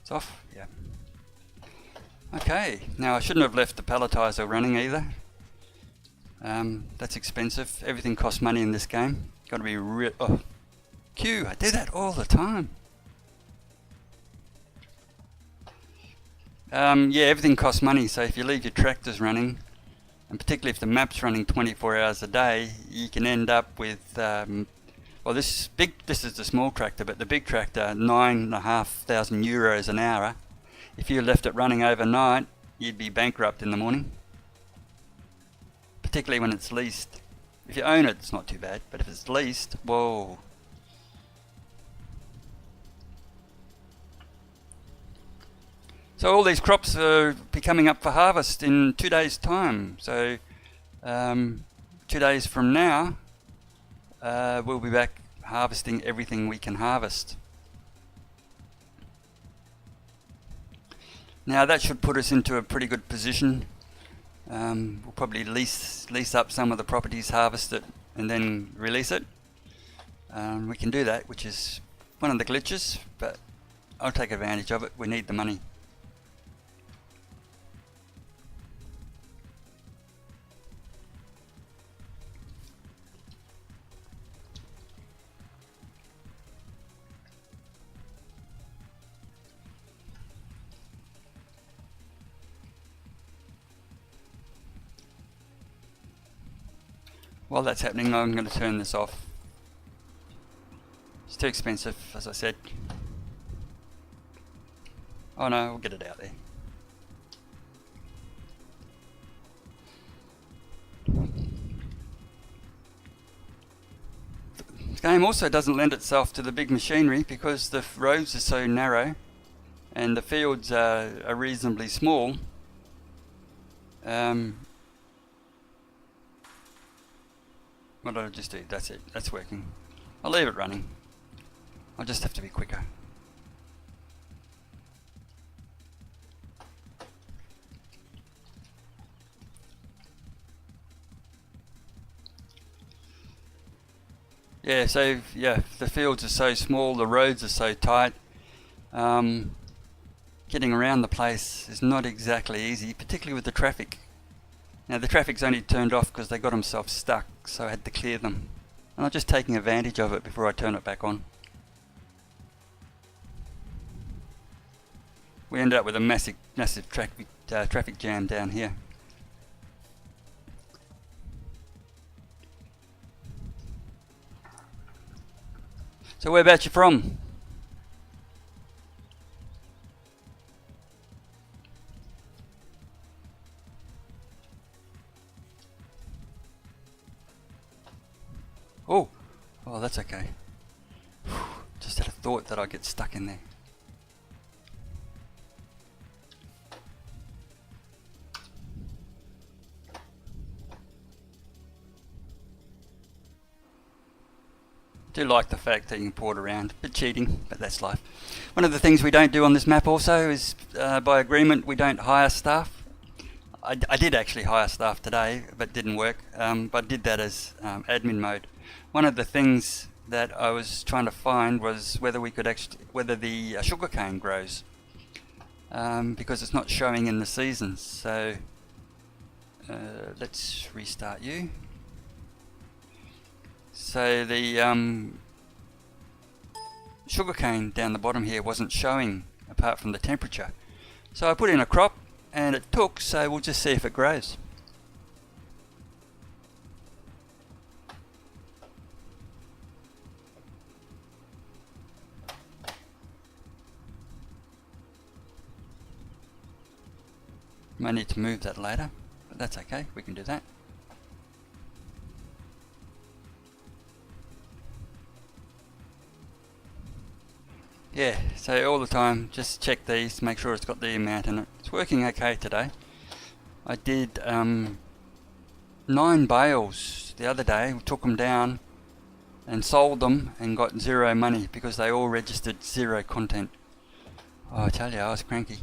It's off? Yeah. Okay, now I shouldn't have left the pelletizer running either. That's expensive. Everything costs money in this game. Got to be real. Oh, Q, I do that all the time. Yeah, everything costs money, so if you leave your tractors running, and particularly if the map's running 24 hours a day, you can end up with, well, this is the small tractor, but the big tractor, 9,500 euros an hour. If you left it running overnight, you'd be bankrupt in the morning, particularly when it's leased. If you own it, it's not too bad, but if it's leased, whoa. So all these crops are coming up for harvest in 2 days' time. So 2 days from now, we'll be back harvesting everything we can harvest. Now that should put us into a pretty good position. We'll probably lease up some of the properties, harvest it, and then release it. We can do that, which is one of the glitches, but I'll take advantage of it. We need the money. While that's happening, I'm going to turn this off. It's too expensive, as I said. Oh no, we'll get it out there. This game also doesn't lend itself to the big machinery because the roads are so narrow and the fields are reasonably small. What did I just do? That's it. That's working. I'll leave it running. I'll just have to be quicker. Yeah, so yeah, the fields are so small, the roads are so tight. Getting around the place is not exactly easy, particularly with the traffic. Now the traffic's only turned off because they got themselves stuck, so I had to clear them. And I'm just taking advantage of it before I turn it back on. We ended up with a massive traffic jam down here. So whereabouts you from? Oh, that's okay. Just had a thought that I'd get stuck in there. Do like the fact that you can port around. A bit cheating, but that's life. One of the things we don't do on this map also is, by agreement, we don't hire staff. I did actually hire staff today, but it didn't work. But I did that as admin mode. One of the things that I was trying to find was whether we could whether the sugarcane grows, because it's not showing in the seasons. So let's restart you. So the sugarcane down the bottom here wasn't showing apart from the temperature. So I put in a crop and it took, so we'll just see if it grows. Might need to move that later, but that's okay, we can do that. Yeah, so all the time just check these, make sure it's got the amount in it. It's working okay today. I did 9 bales the other day, we took them down and sold them and got 0 money because they all registered 0 content. Oh, I tell you, I was cranky.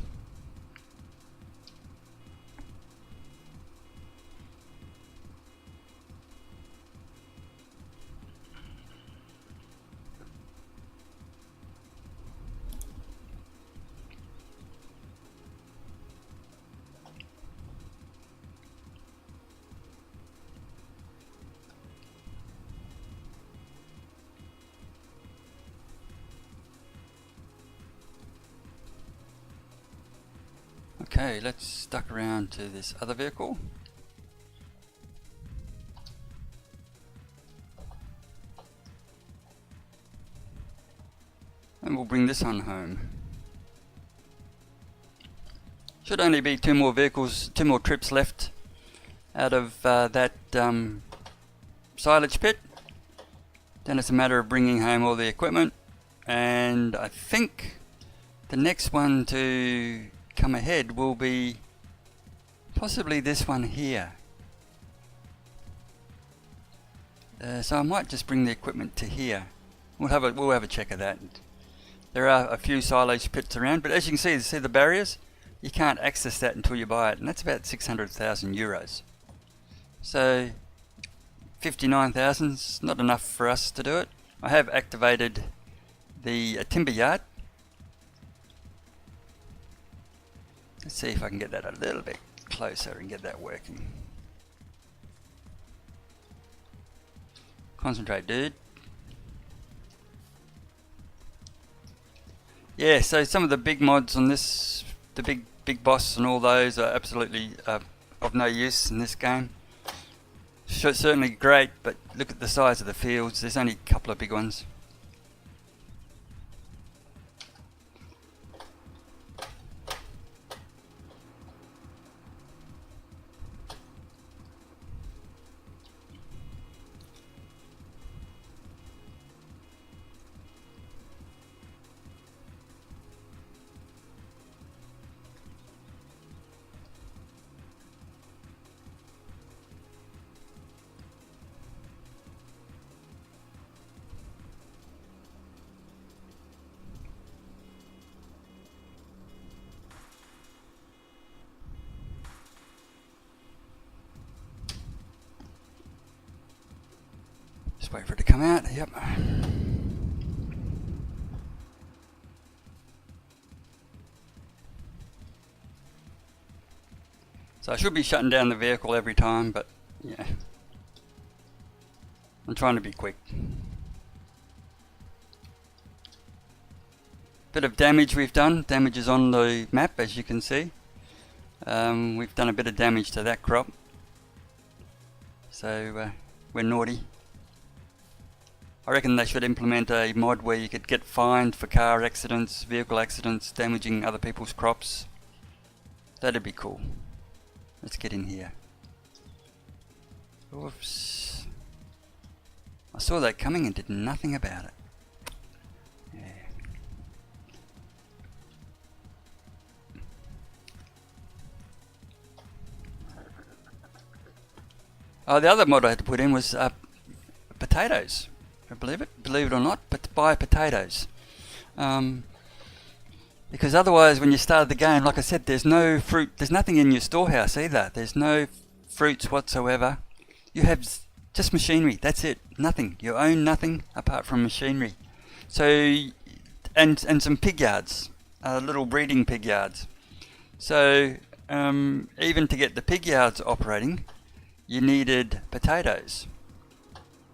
Okay, let's duck around to this other vehicle. And we'll bring this one home. Should only be 2 more vehicles, 2 more trips left out of that silage pit. Then it's a matter of bringing home all the equipment, and I think the next one to come ahead will be possibly this one here. So I might just bring the equipment to here. We'll have a check of that. There are a few silage pits around, but as you can see the barriers? You can't access that until you buy it, and that's about 600,000 euros. So 59,000 is not enough for us to do it. I have activated the timber yard. Let's see if I can get that a little bit closer and get that working. Concentrate, dude. Yeah, so some of the big mods on this, the big boss and all those are absolutely of no use in this game. Certainly great, but look at the size of the fields. There's only a couple of big ones. Just wait for it to come out. Yep. So I should be shutting down the vehicle every time, but yeah, I'm trying to be quick. Bit of damage we've done. Damage is on the map, as you can see. We've done a bit of damage to that crop. So we're naughty. I reckon they should implement a mod where you could get fined for car accidents, vehicle accidents, damaging other people's crops. That'd be cool. Let's get in here. Oops. I saw that coming and did nothing about it. Yeah. Oh, the other mod I had to put in was potatoes. Believe it or not, but buy potatoes. Because otherwise, when you start the game, like I said, there's no fruit, there's nothing in your storehouse either. There's no fruits whatsoever. You have just machinery, that's it, nothing. You own nothing apart from machinery. So, and some pig yards, little breeding pig yards. So, even to get the pig yards operating, you needed potatoes.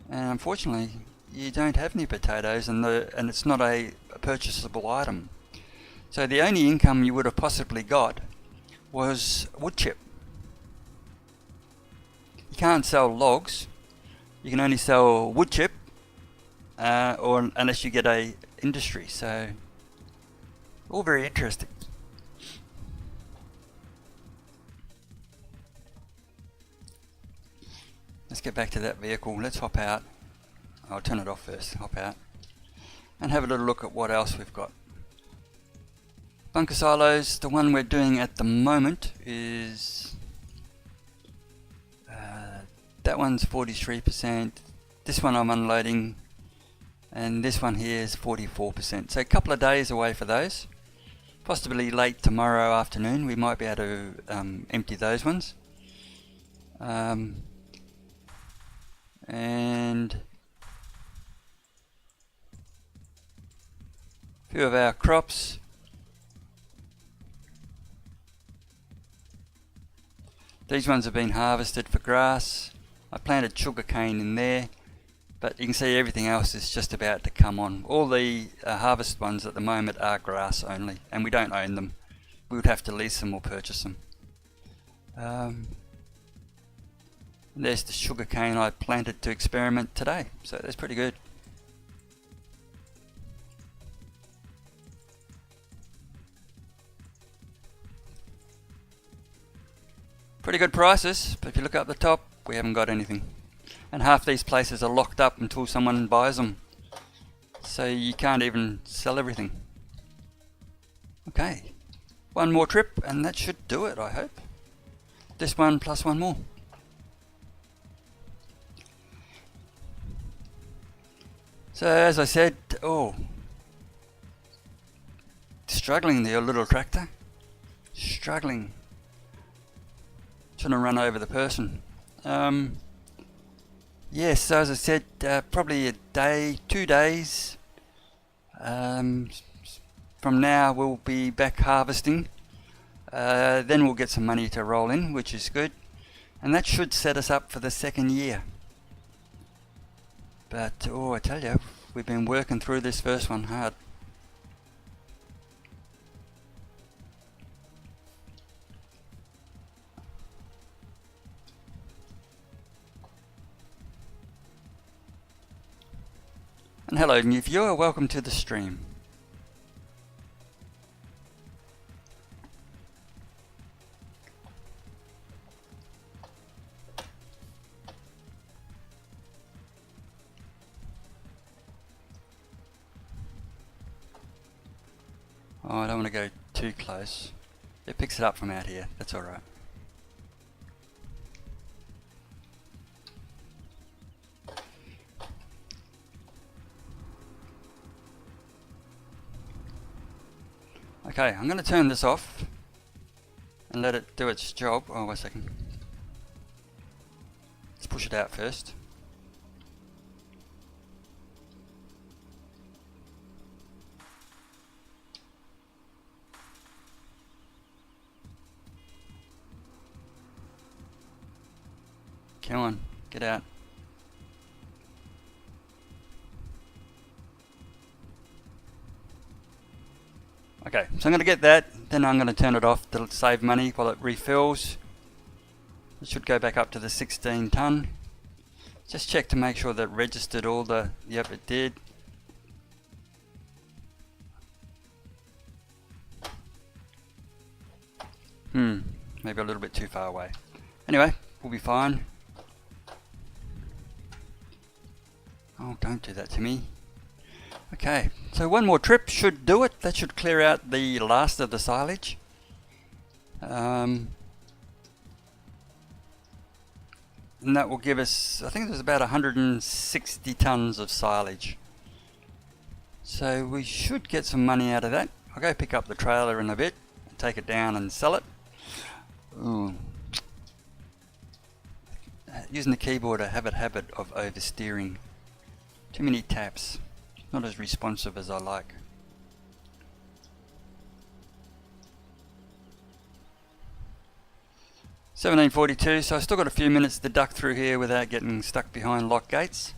And unfortunately, you don't have any potatoes, and it's not a purchasable item. So the only income you would have possibly got was wood chip. You can't sell logs. You can only sell wood chip, or unless you get a industry. So all very interesting. Let's get back to that vehicle. Let's hop out. I'll turn it off first. Hop out and have a little look at what else we've got. Bunker silos, the one we're doing at the moment is that one's 43%, this one I'm unloading, and this one here is 44%. So a couple of days away for those. Possibly late tomorrow afternoon we might be able to empty those ones. And a few of our crops. These ones have been harvested for grass. I planted sugarcane in there, but you can see everything else is just about to come on. All the harvest ones at the moment are grass only, and we don't own them. We would have to lease them or purchase them. There's the sugarcane I planted to experiment today, so that's pretty good. Pretty good prices, but if you look up the top, we haven't got anything. And half these places are locked up until someone buys them. So you can't even sell everything. Okay, one more trip and that should do it, I hope. This one plus one more. So as I said, struggling there, little tractor. Struggling. Trying to run over the person. Yes, so as I said, probably a day, 2 days. From now we'll be back harvesting. Then we'll get some money to roll in, which is good. And that should set us up for the second year. But, I tell you, we've been working through this first one hard. And hello new viewer, welcome to the stream. Oh, I don't want to go too close. It picks it up from out here, that's alright. Okay, I'm going to turn this off and let it do its job. Oh, wait a second. Let's push it out first. come on, get out. Okay, so I'm going to get that, then I'm going to turn it off to save money while it refills. It should go back up to the 16 ton. Just check to make sure that it registered all the, yep it did. Maybe a little bit too far away. Anyway, we'll be fine. Oh, don't do that to me. Okay, so one more trip should do it. That should clear out the last of the silage. And that will give us, I think there's about 160 tons of silage. So we should get some money out of that. I'll go pick up the trailer in a bit, take it down and sell it. Ooh. Using the keyboard, I have a habit of oversteering. Too many taps. Not as responsive as I like. $17.42, so I've still got a few minutes to duck through here without getting stuck behind lock gates.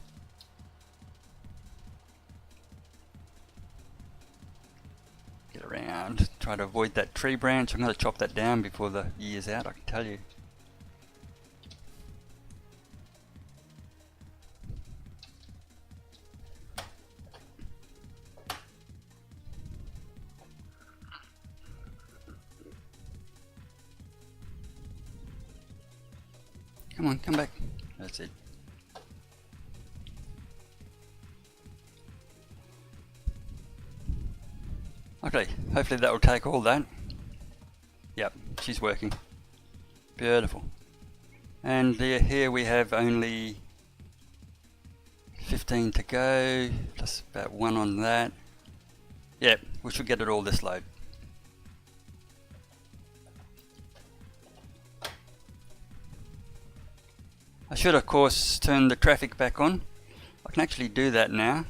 Get around, try to avoid that tree branch. I'm going to chop that down before the year's out, I can tell you. Come on, come back. That's it. Okay, hopefully that will take all that. Yep, she's working. Beautiful. And here we have only 15 to go, plus about 1 on that. Yep, we should get it all this load. I should of course turn the traffic back on. I can actually do that now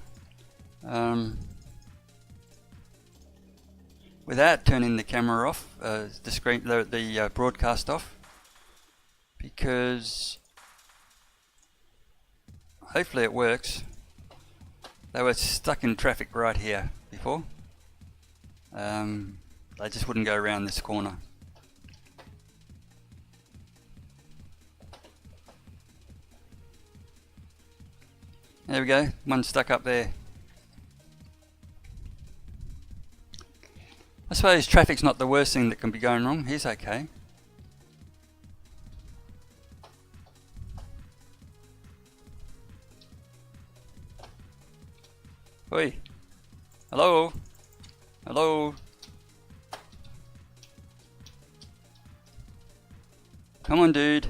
without turning the camera off, the broadcast off, because hopefully it works. They were stuck in traffic right here before. They just wouldn't go around this corner. There we go, one stuck up there. I suppose traffic's not the worst thing that can be going wrong. He's okay. Oi. Hello? Hello? Come on, dude.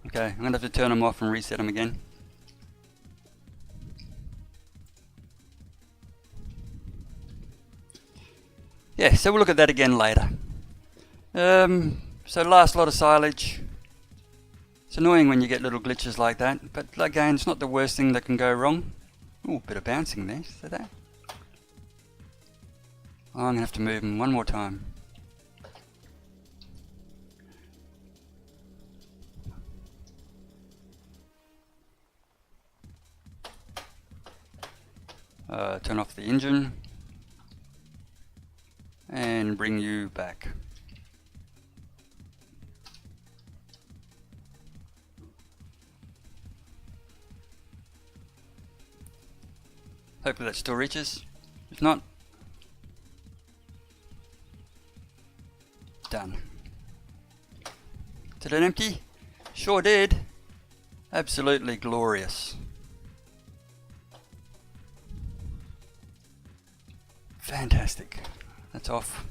Okay, I'm gonna have to turn them off and reset them again. Yeah, so we'll look at that again later. So last lot of silage. It's annoying when you get little glitches like that, but again, it's not the worst thing that can go wrong. Ooh, bit of bouncing there, see that? Oh, I'm going to have to move them one more time. Turn off the engine. And bring you back. Hopefully that still reaches. If not, done. Did it empty? Sure did. Absolutely glorious. Fantastic. That's off.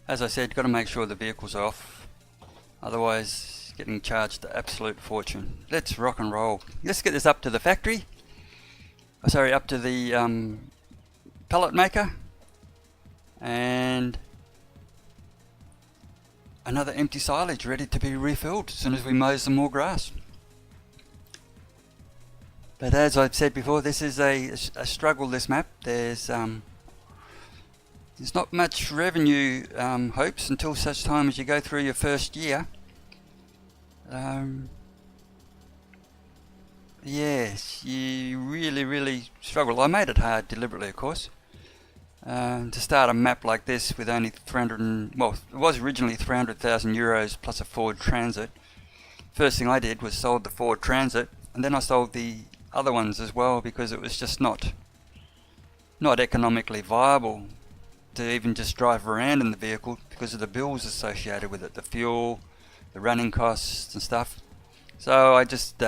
As I said, got to make sure the vehicle's off, otherwise getting charged an absolute fortune. Let's rock and roll. Let's get this up to the factory. Oh, sorry, up to the pallet maker, and another empty silage ready to be refilled as soon as we mow some more grass. But as I've said before, this is a struggle, this map. There's not much revenue hopes until such time as you go through your first year. Yes, you really struggle. I made it hard deliberately, of course. To start a map like this with only 300 well, it was originally 300,000 euros plus a Ford Transit. First thing I did was sold the Ford Transit, and then I sold the other ones as well, because it was just not economically viable to even just drive around in the vehicle because of the bills associated with it, the fuel, the running costs and stuff. So I just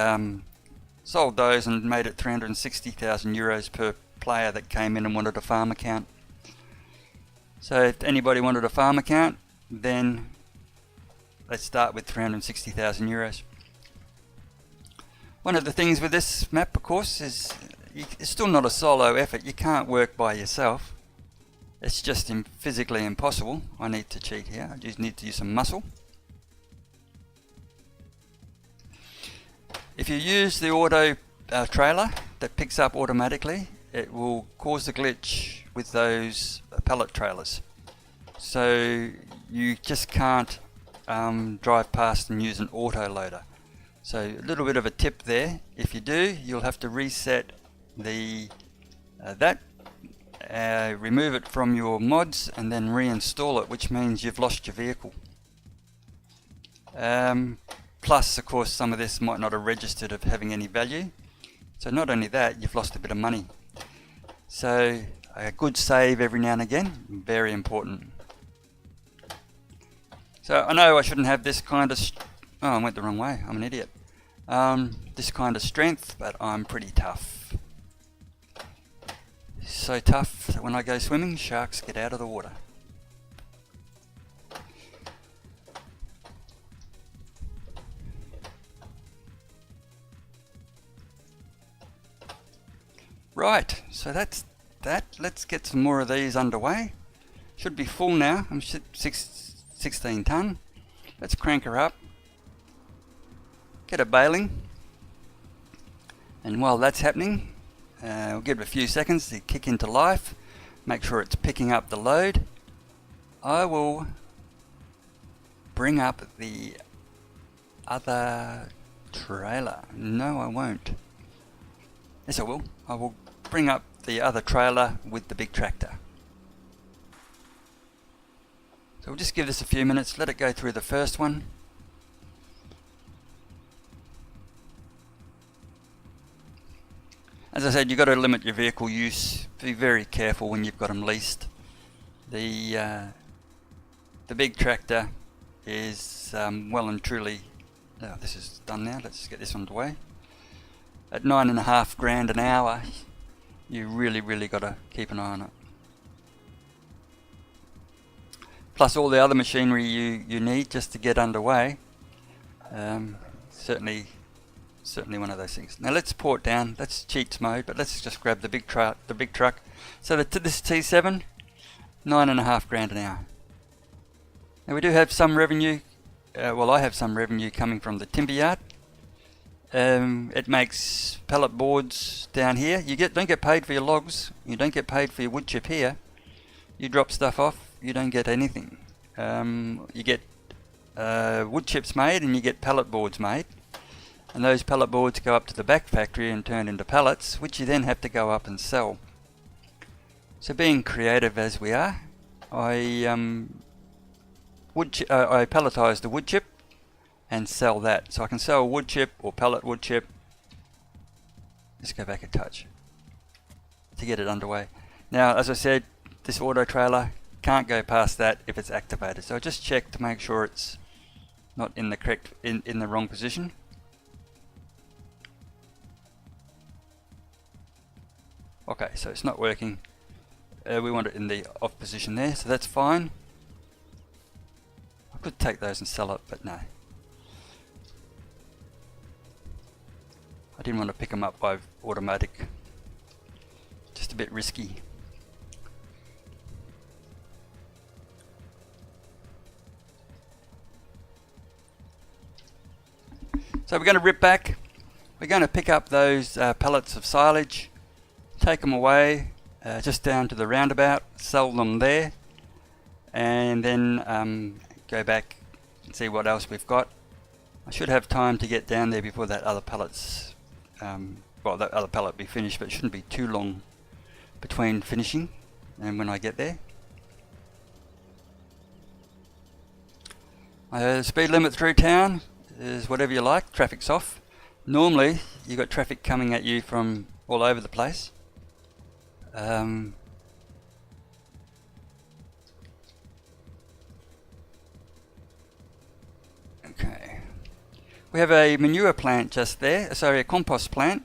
sold those and made it 360,000 euros per player that came in and wanted a farm account. So if anybody wanted a farm account, then let's start with 360,000 euros. One of the things with this map, of course, is it's still not a solo effort. You can't work by yourself. It's just physically impossible. I need to cheat here. I just need to use some muscle. If you use the auto trailer that picks up automatically, it will cause a glitch with those pallet trailers. So you just can't drive past and use an auto loader. So a little bit of a tip there. If you do, you'll have to reset the remove it from your mods and then reinstall it, which means you've lost your vehicle. Plus, of course, some of this might not have registered of having any value. So not only that, you've lost a bit of money. So a good save every now and again, very important. So I know I shouldn't have this kind of oh, I went the wrong way, I'm an idiot. This kind of strength, but I'm pretty tough. So tough that when I go swimming, sharks get out of the water. Right, so that's that. Let's get some more of these underway. Should be full now. I'm 16 ton. Let's crank her up. Get a baling. And while that's happening, we'll give it a few seconds to kick into life. Make sure it's picking up the load. I will bring up the other trailer. No, I won't. Yes, I will. I will bring up the other trailer with the big tractor. So we'll just give this a few minutes, let it go through the first one. As I said, you've got to limit your vehicle use. Be very careful when you've got them leased. The big tractor is well and truly... Oh, this is done now. Let's get this underway. At 9.5 grand an hour, you really got to keep an eye on it. Plus all the other machinery you need just to get underway. Certainly one of those things. Now let's port down. That's cheats mode, but let's just grab the big truck. So this T7, 9.5 grand an hour. Now we do have some revenue. Well, I have some revenue coming from the timber yard. It makes pallet boards down here. You don't get paid for your logs. You don't get paid for your wood chip here. You drop stuff off, you don't get anything. You get wood chips made and you get pallet boards made. And those pallet boards go up to the back factory and turn into pallets, which you then have to go up and sell. So being creative as we are, I palletize the wood chip and sell that. So I can sell wood chip or pallet wood chip. Let's go back a touch to get it underway. Now, as I said, this auto trailer can't go past that if it's activated. So I just check to make sure it's not in the correct, in the wrong position. Okay, so it's not working. We want it in the off position there, so that's fine. I could take those and sell it, but no. I didn't want to pick them up by automatic. Just a bit risky. So we're going to rip back. We're going to pick up those pallets of silage, take them away just down to the roundabout, sell them there, and then go back and see what else we've got. I should have time to get down there before that other pallet's, well, that other pallet be finished, but it shouldn't be too long between finishing and when I get there. Speed limit through town is whatever you like, traffic's off. Normally you've got traffic coming at you from all over the place. Okay. We have a manure plant just there, sorry, a compost plant,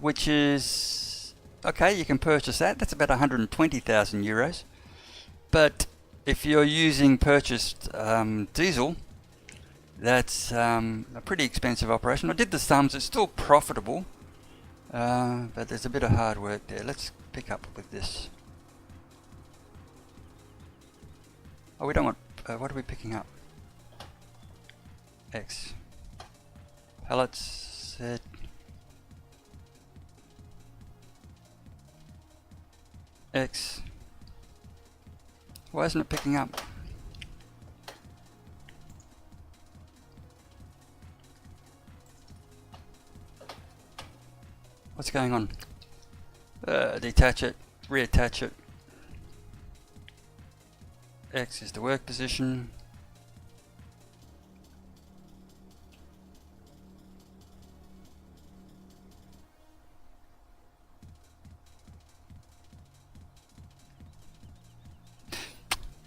which is, okay, you can purchase that. That's about 120,000 euros. But if you're using purchased diesel, that's a pretty expensive operation. I did the sums, it's still profitable, but there's a bit of hard work there. Let's pick up with this. Oh, we don't want, what are we picking up? X. Pallets, set. X. Why isn't it picking up? What's going on? Detach it, reattach it. X is the work position.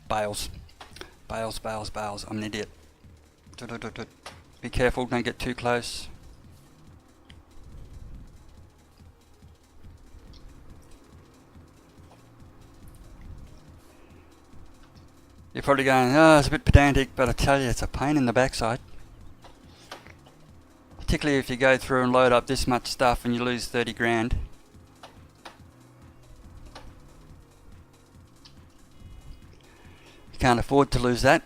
Bales. Bales, bales, bales. I'm an idiot. Be careful, don't get too close. You're probably going, oh, it's a bit pedantic, but I tell you, it's a pain in the backside. Particularly if you go through and load up this much stuff and you lose 30 grand. Can't afford to lose that.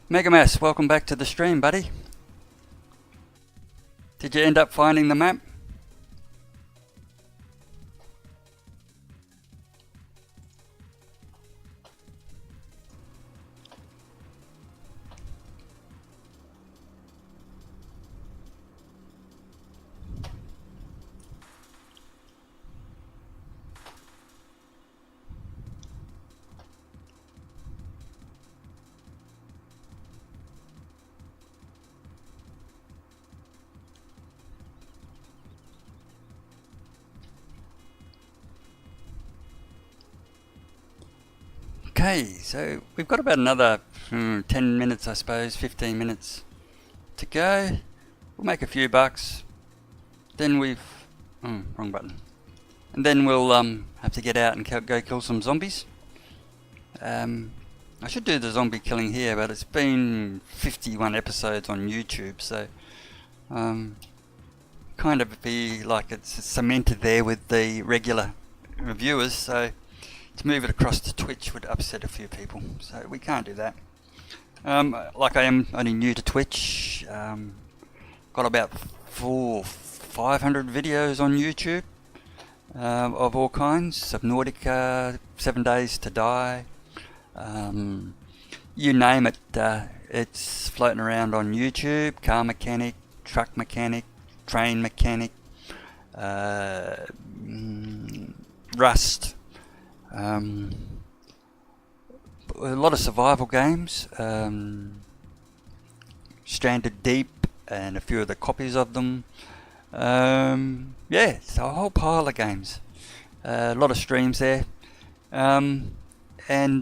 Megamas, welcome back to the stream, buddy. Did you end up finding the map? Okay, so we've got about another 10 minutes, I suppose, 15 minutes to go. We'll make a few bucks. Then we've... wrong button. And then we'll have to get out and go kill some zombies. I should do the zombie killing here, but it's been 51 episodes on YouTube, so kind of be like it's cemented there with the regular viewers, so to move it across to Twitch would upset a few people, so we can't do that. Like I am only new to Twitch, got about 500 videos on YouTube of all kinds, Subnautica, 7 Days to Die, you name it, it's floating around on YouTube. Car mechanic, truck mechanic, train mechanic, Rust, a lot of survival games, Stranded Deep and a few of the copies of them. Yeah, it's a whole pile of games, a lot of streams there, and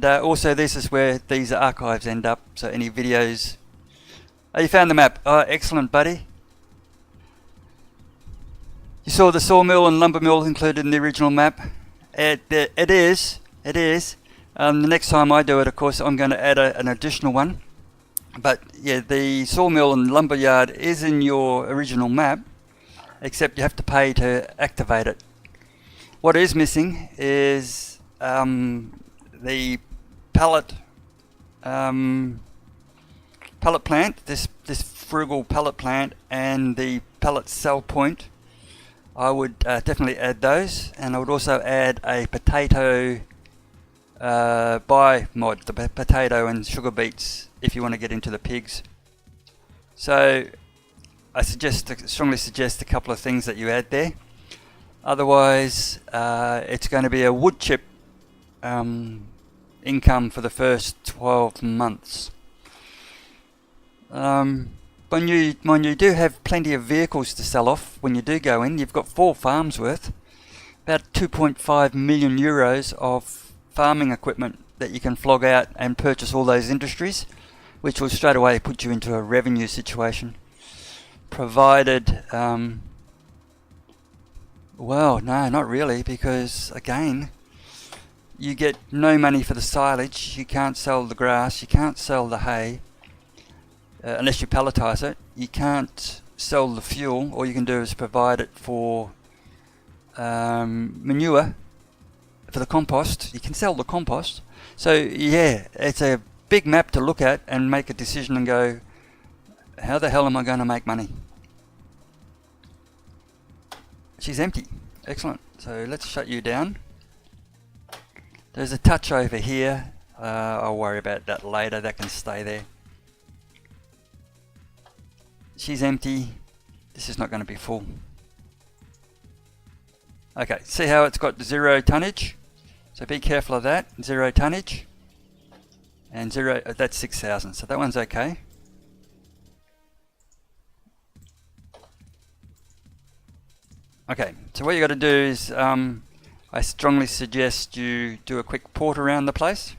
also this is where these archives end up, so any videos. Oh, you found the map. Oh, excellent, buddy. You saw the sawmill and lumber mill included in the original map. It is. The next time I do it, of course, I'm going to add an additional one. But yeah, the sawmill and lumber yard is in your original map, except you have to pay to activate it. What is missing is the pallet pellet plant, this frugal pellet plant and the pellet cell point, I would definitely add those, and I would also add a potato by mod, the potato and sugar beets, if you want to get into the pigs. So I strongly suggest a couple of things that you add there. Otherwise, it's going to be a wood chip income for the first 12 months. When you do have plenty of vehicles to sell off, when you do go in, you've got 4 farms worth, about 2.5 million euros of farming equipment that you can flog out and purchase all those industries, which will straight away put you into a revenue situation. Provided, well, no, not really, because again, you get no money for the silage, you can't sell the grass, you can't sell the hay, unless you pelletize it, you can't sell the fuel. All you can do is provide it for manure, for the compost. You can sell the compost. So yeah, it's a big map to look at and make a decision and go, how the hell am I going to make money? She's empty. Excellent. So let's shut you down. There's a touch over here. I'll worry about that later. That can stay there. She's empty. This is not going to be full. Okay, see how it's got 0 tonnage? So be careful of that. 0 tonnage. And 0, that's 6,000. So that one's okay. Okay, so what you got to do is, I strongly suggest you do a quick port around the place.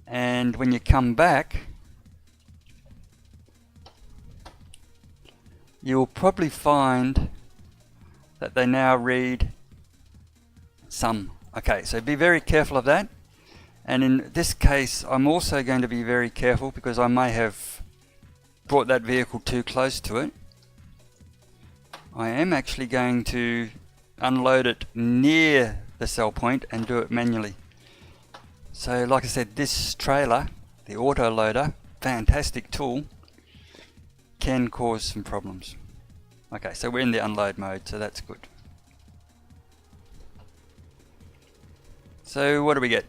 And when you come back, you'll probably find that they now read some. Okay, so be very careful of that. And in this case, I'm also going to be very careful because I may have brought that vehicle too close to it. I am actually going to unload it near the sell point and do it manually. So like I said, this trailer, the auto loader, fantastic tool, can cause some problems. Okay, so we're in the unload mode, so that's good. So what do we get?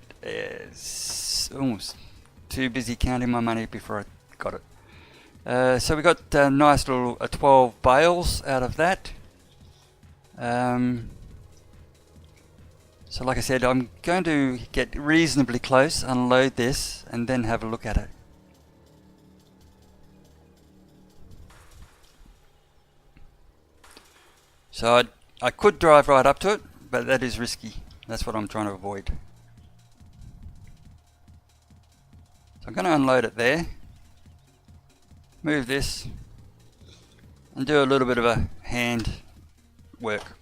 Too busy counting my money before I got it. So we got a nice little 12 bales out of that. So like I said, I'm going to get reasonably close, unload this, and then have a look at it. So I could drive right up to it, but that is risky. That's what I'm trying to avoid. So I'm going to unload it there, move this, and do a little bit of a hand work.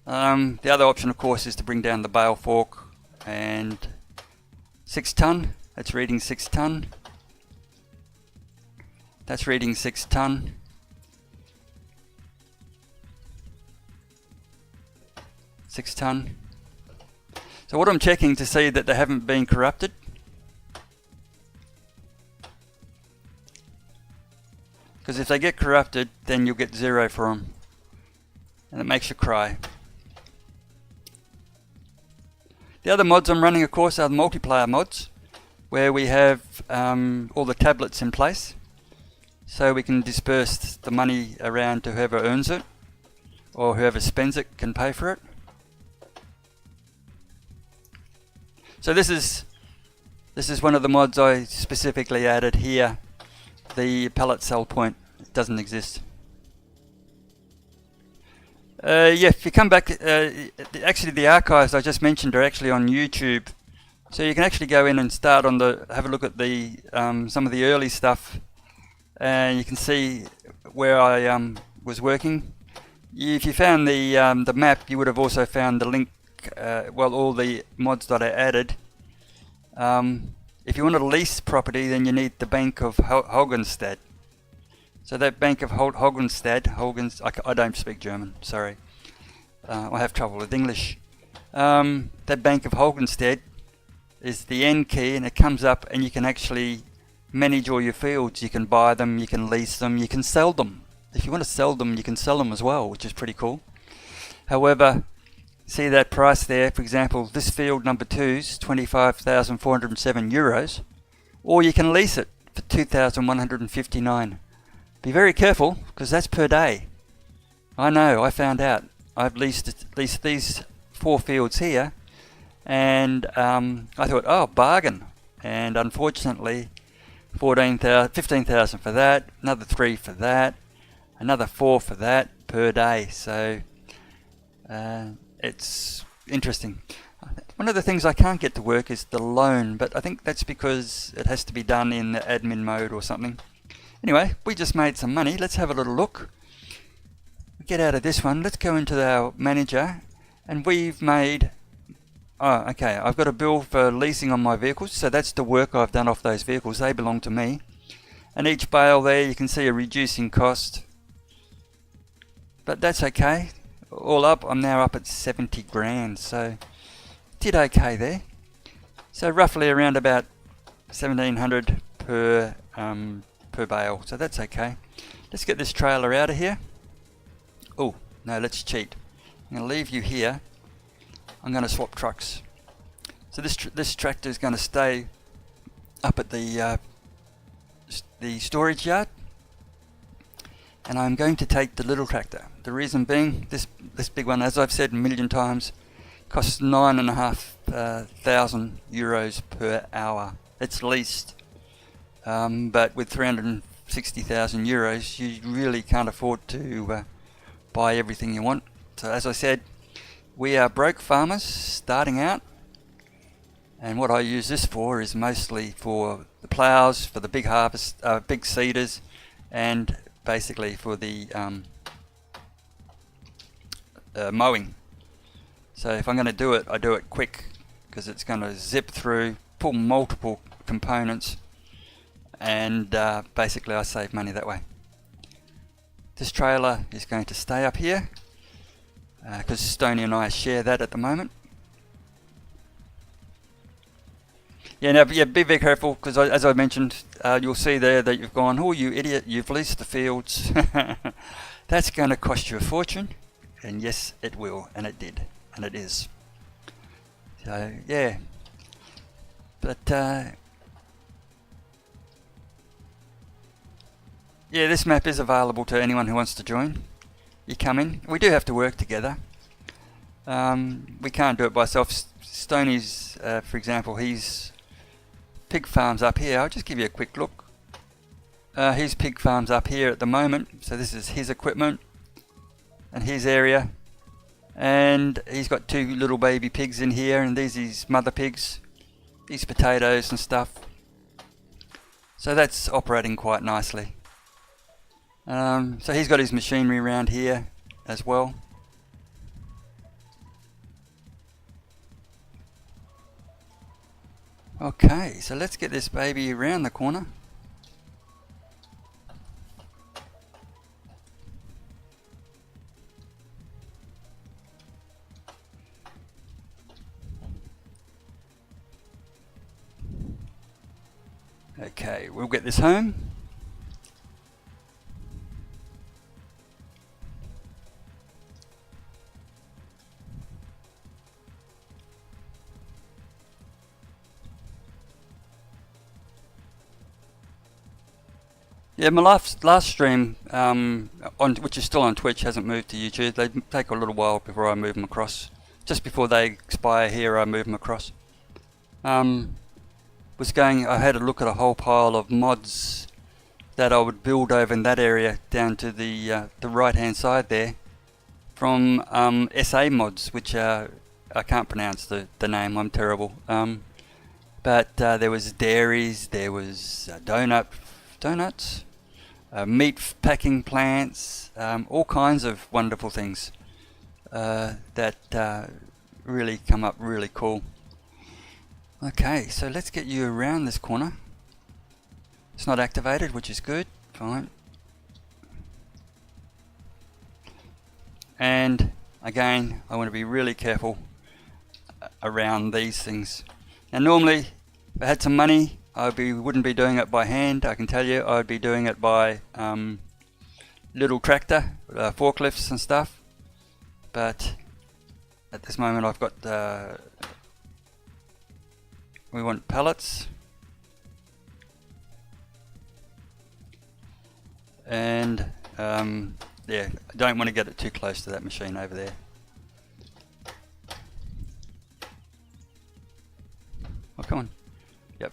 The other option, of course, is to bring down the bale fork, and 6 ton, that's reading 6 ton. That's reading 6 ton. Six ton. So what I'm checking to see that they haven't been corrupted. Because if they get corrupted, then you'll get 0 for them. And it makes you cry. The other mods I'm running, of course, are the multiplayer mods, where we have all the tablets in place. So we can disperse the money around to whoever earns it, or whoever spends it can pay for it. So this is one of the mods I specifically added here. The pellet cell point, it doesn't exist. Yeah, if you come back, actually the archives I just mentioned are actually on YouTube, so you can actually go in and start on have a look at the some of the early stuff, and you can see where I was working. If you found the map, you would have also found the link. Well, all the mods that I added. If you want to lease property, then you need the Bank of Hogenstad. So that Bank of Hogenstad, I don't speak German, sorry. I have trouble with English. That Bank of Hogenstad is the N key, and it comes up, and you can actually manage all your fields. You can buy them, you can lease them, you can sell them. If you want to sell them, you can sell them as well, which is pretty cool. However, see that price there, for example, this field number 2 is 25,407 euros, or you can lease it for 2,159. Be very careful, because that's per day. I know, I found out. I've leased these 4 fields here, and I thought, oh, bargain. And unfortunately, 15,000 for that, another 3 for that, another 4 for that per day. So it's interesting. One of the things I can't get to work is the loan, but I think that's because it has to be done in the admin mode or something. Anyway, we just made some money. Let's have a little look. Get out of this one. Let's go into our manager, and we've made... Oh, okay, I've got a bill for leasing on my vehicles, so that's the work I've done off those vehicles. They belong to me. And each bale there, you can see a reducing cost. But that's okay. All up, I'm now up at 70 grand, so did okay there. So roughly around about 1,700 per bale, so that's okay. Let's get this trailer out of here. Oh, no, let's cheat. I'm going to leave you here. I'm going to swap trucks. So this tractor is going to stay up at the storage yard, and I'm going to take the little tractor. The reason being, this big one, as I've said a million times, costs 9,500 euros per hour. It's leased, but with 360,000 euros, you really can't afford to buy everything you want. So as I said, we are broke farmers starting out, and what I use this for is mostly for the plows, for the big harvest, big seeders, and basically for the mowing. So if I'm going to do it, I do it quick, because it's going to zip through, pull multiple components, and basically I save money that way. This trailer is going to stay up here, because Stoney and I share that at the moment. Yeah, now be very careful, because as I mentioned, you'll see there that you've gone, oh you idiot, you've leased the fields. That's going to cost you a fortune, and yes it will, and it did, and it is. So yeah, but yeah, this map is available to anyone who wants to join. You come in. We do have to work together. We can't do it by ourselves. Stoney's, for example, his pig farm's up here. I'll just give you a quick look. His pig farm's up here at the moment. So this is his equipment and his area. And he's got 2 little baby pigs in here, and these are his mother pigs. These potatoes and stuff. So that's operating quite nicely. So he's got his machinery around here as well. Okay, so let's get this baby around the corner. Okay, we'll get this home. Yeah, my last stream, which is still on Twitch, hasn't moved to YouTube. They take a little while before I move them across. Just before they expire here, I move them across. I had a look at a whole pile of mods that I would build over in that area down to the right hand side there from SA mods, which I can't pronounce the name, I'm terrible. But there was dairies, there was donuts, meat packing plants, all kinds of wonderful things that really come up really cool. Okay, so let's get you around this corner. It's not activated, which is good. Fine. And again, I want to be really careful around these things. Now normally, if I had some money, wouldn't be doing it by hand, I can tell you. I'd be doing it by little tractor, forklifts and stuff. But at this moment I've got, we want pallets. And yeah, I don't want to get it too close to that machine over there. Oh, come on. Yep.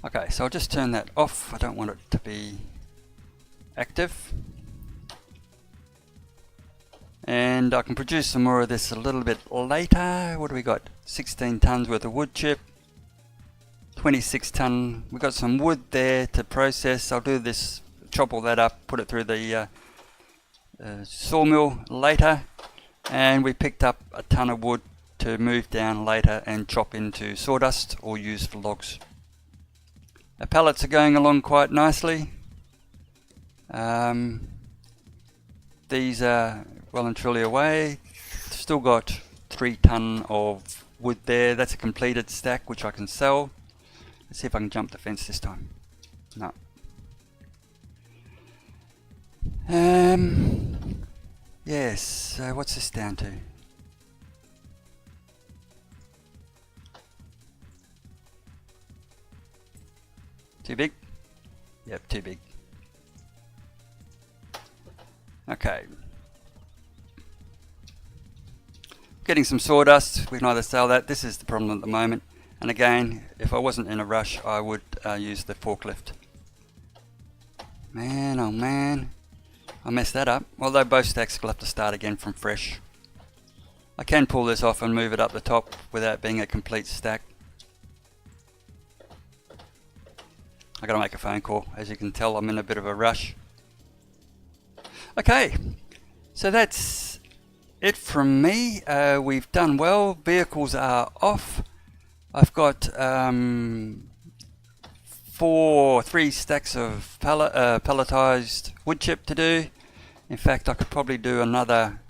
Okay, so I'll just turn that off. I don't want it to be active. And I can produce some more of this a little bit later. What do we got? 16 tons worth of wood chip. 26 ton. We've got some wood there to process. I'll do this, chop all that up, put it through the sawmill later. And we picked up a ton of wood to move down later and chop into sawdust or use for logs. The pallets are going along quite nicely. These are well and truly away. Still got 3 ton of wood there. That's a completed stack which I can sell. Let's see if I can jump the fence this time. No. Yes, what's this down to? Too big? Yep, too big. Okay. Getting some sawdust, we can either sell that. This is the problem at the moment. And again, if I wasn't in a rush, I would use the forklift. Man, oh man. I messed that up. Although both stacks will have to start again from fresh. I can pull this off and move it up the top without being a complete stack. I gotta make a phone call. As you can tell, I'm in a bit of a rush. Okay, so that's it from me. We've done well. Vehicles are off. I've got 3 stacks of pelletized wood chip to do. In fact, I could probably do another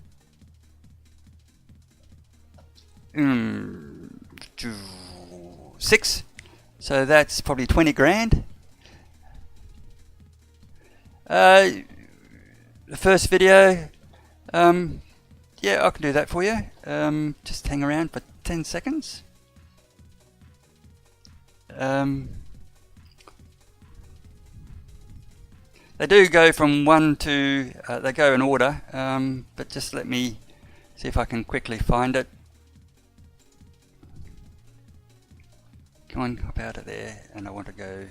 6. So that's probably 20 grand. The first video, yeah, I can do that for you. Just hang around for 10 seconds. They do go from 1 to, they go in order, but just let me see if I can quickly find it. Come on, hop out of there, and I want to go.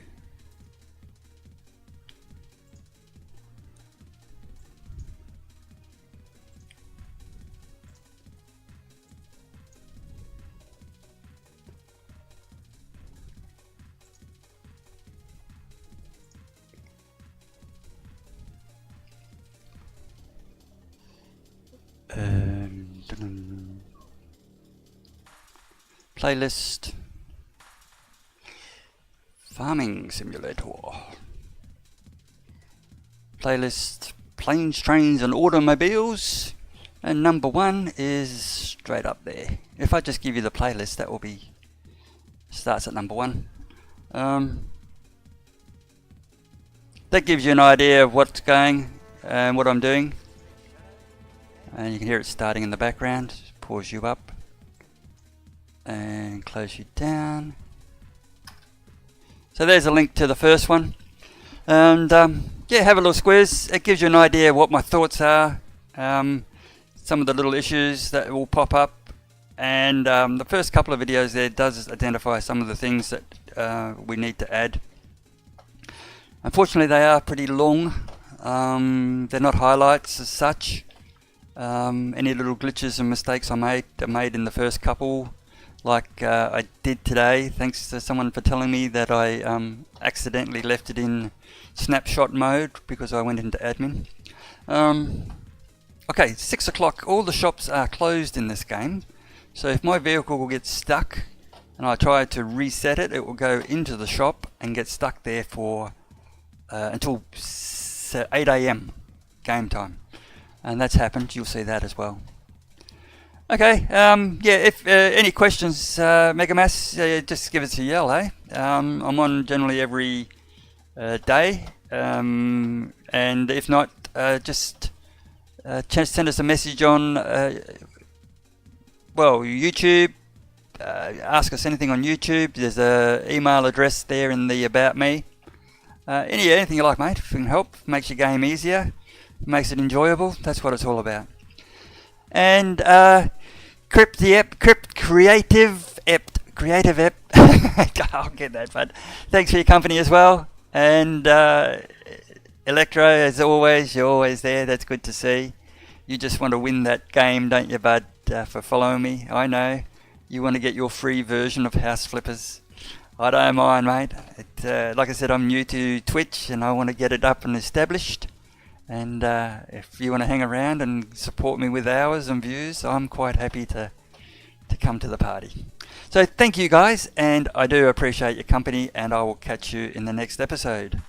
Playlist. Farming Simulator. Playlist Planes, Trains and Automobiles. And number 1 is straight up there. If I just give you the playlist, that will be, starts at number 1. That gives you an idea of what's going and what I'm doing. And you can hear it starting in the background. Pause you up and close you down. So there's a link to the first one. And yeah, have a little squiz. It gives you an idea of what my thoughts are. Some of the little issues that will pop up. And the first couple of videos there does identify some of the things that we need to add. Unfortunately, they are pretty long. They're not highlights as such. Any little glitches and mistakes I made in the first couple, like I did today, thanks to someone for telling me that I accidentally left it in snapshot mode because I went into admin. Okay, 6 o'clock, all the shops are closed in this game, so if my vehicle will get stuck and I try to reset it, it will go into the shop and get stuck there for until 8 AM game time. And that's happened, you'll see that as well. Okay, yeah, if any questions, Megamass, just give us a yell, eh? I'm on generally every day, and if not, just send us a message on, well, YouTube. Ask us anything on YouTube. There's a email address there in the About Me. Anything you like, mate. If we can help, makes your game easier, makes it enjoyable. That's what it's all about. And Creative Ep. I'll get that, but thanks for your company as well. And Electro, as always, you're always there. That's good to see. You just want to win that game, don't you, bud? For following me, I know. You want to get your free version of House Flippers. I don't mind, mate. Like I said, I'm new to Twitch and I want to get it up and established. And if you want to hang around and support me with hours and views, I'm quite happy to come to the party. So thank you guys, and I do appreciate your company, and I will catch you in the next episode.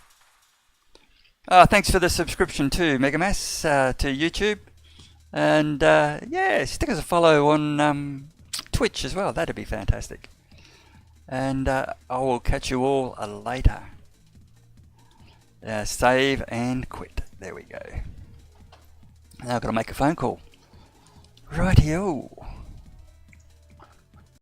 Thanks for the subscription too, Megamass, to YouTube. And yeah, stick us a follow on Twitch as well. That'd be fantastic. And I will catch you all later. Save and quit. There we go. Now I've got to make a phone call. Rightio.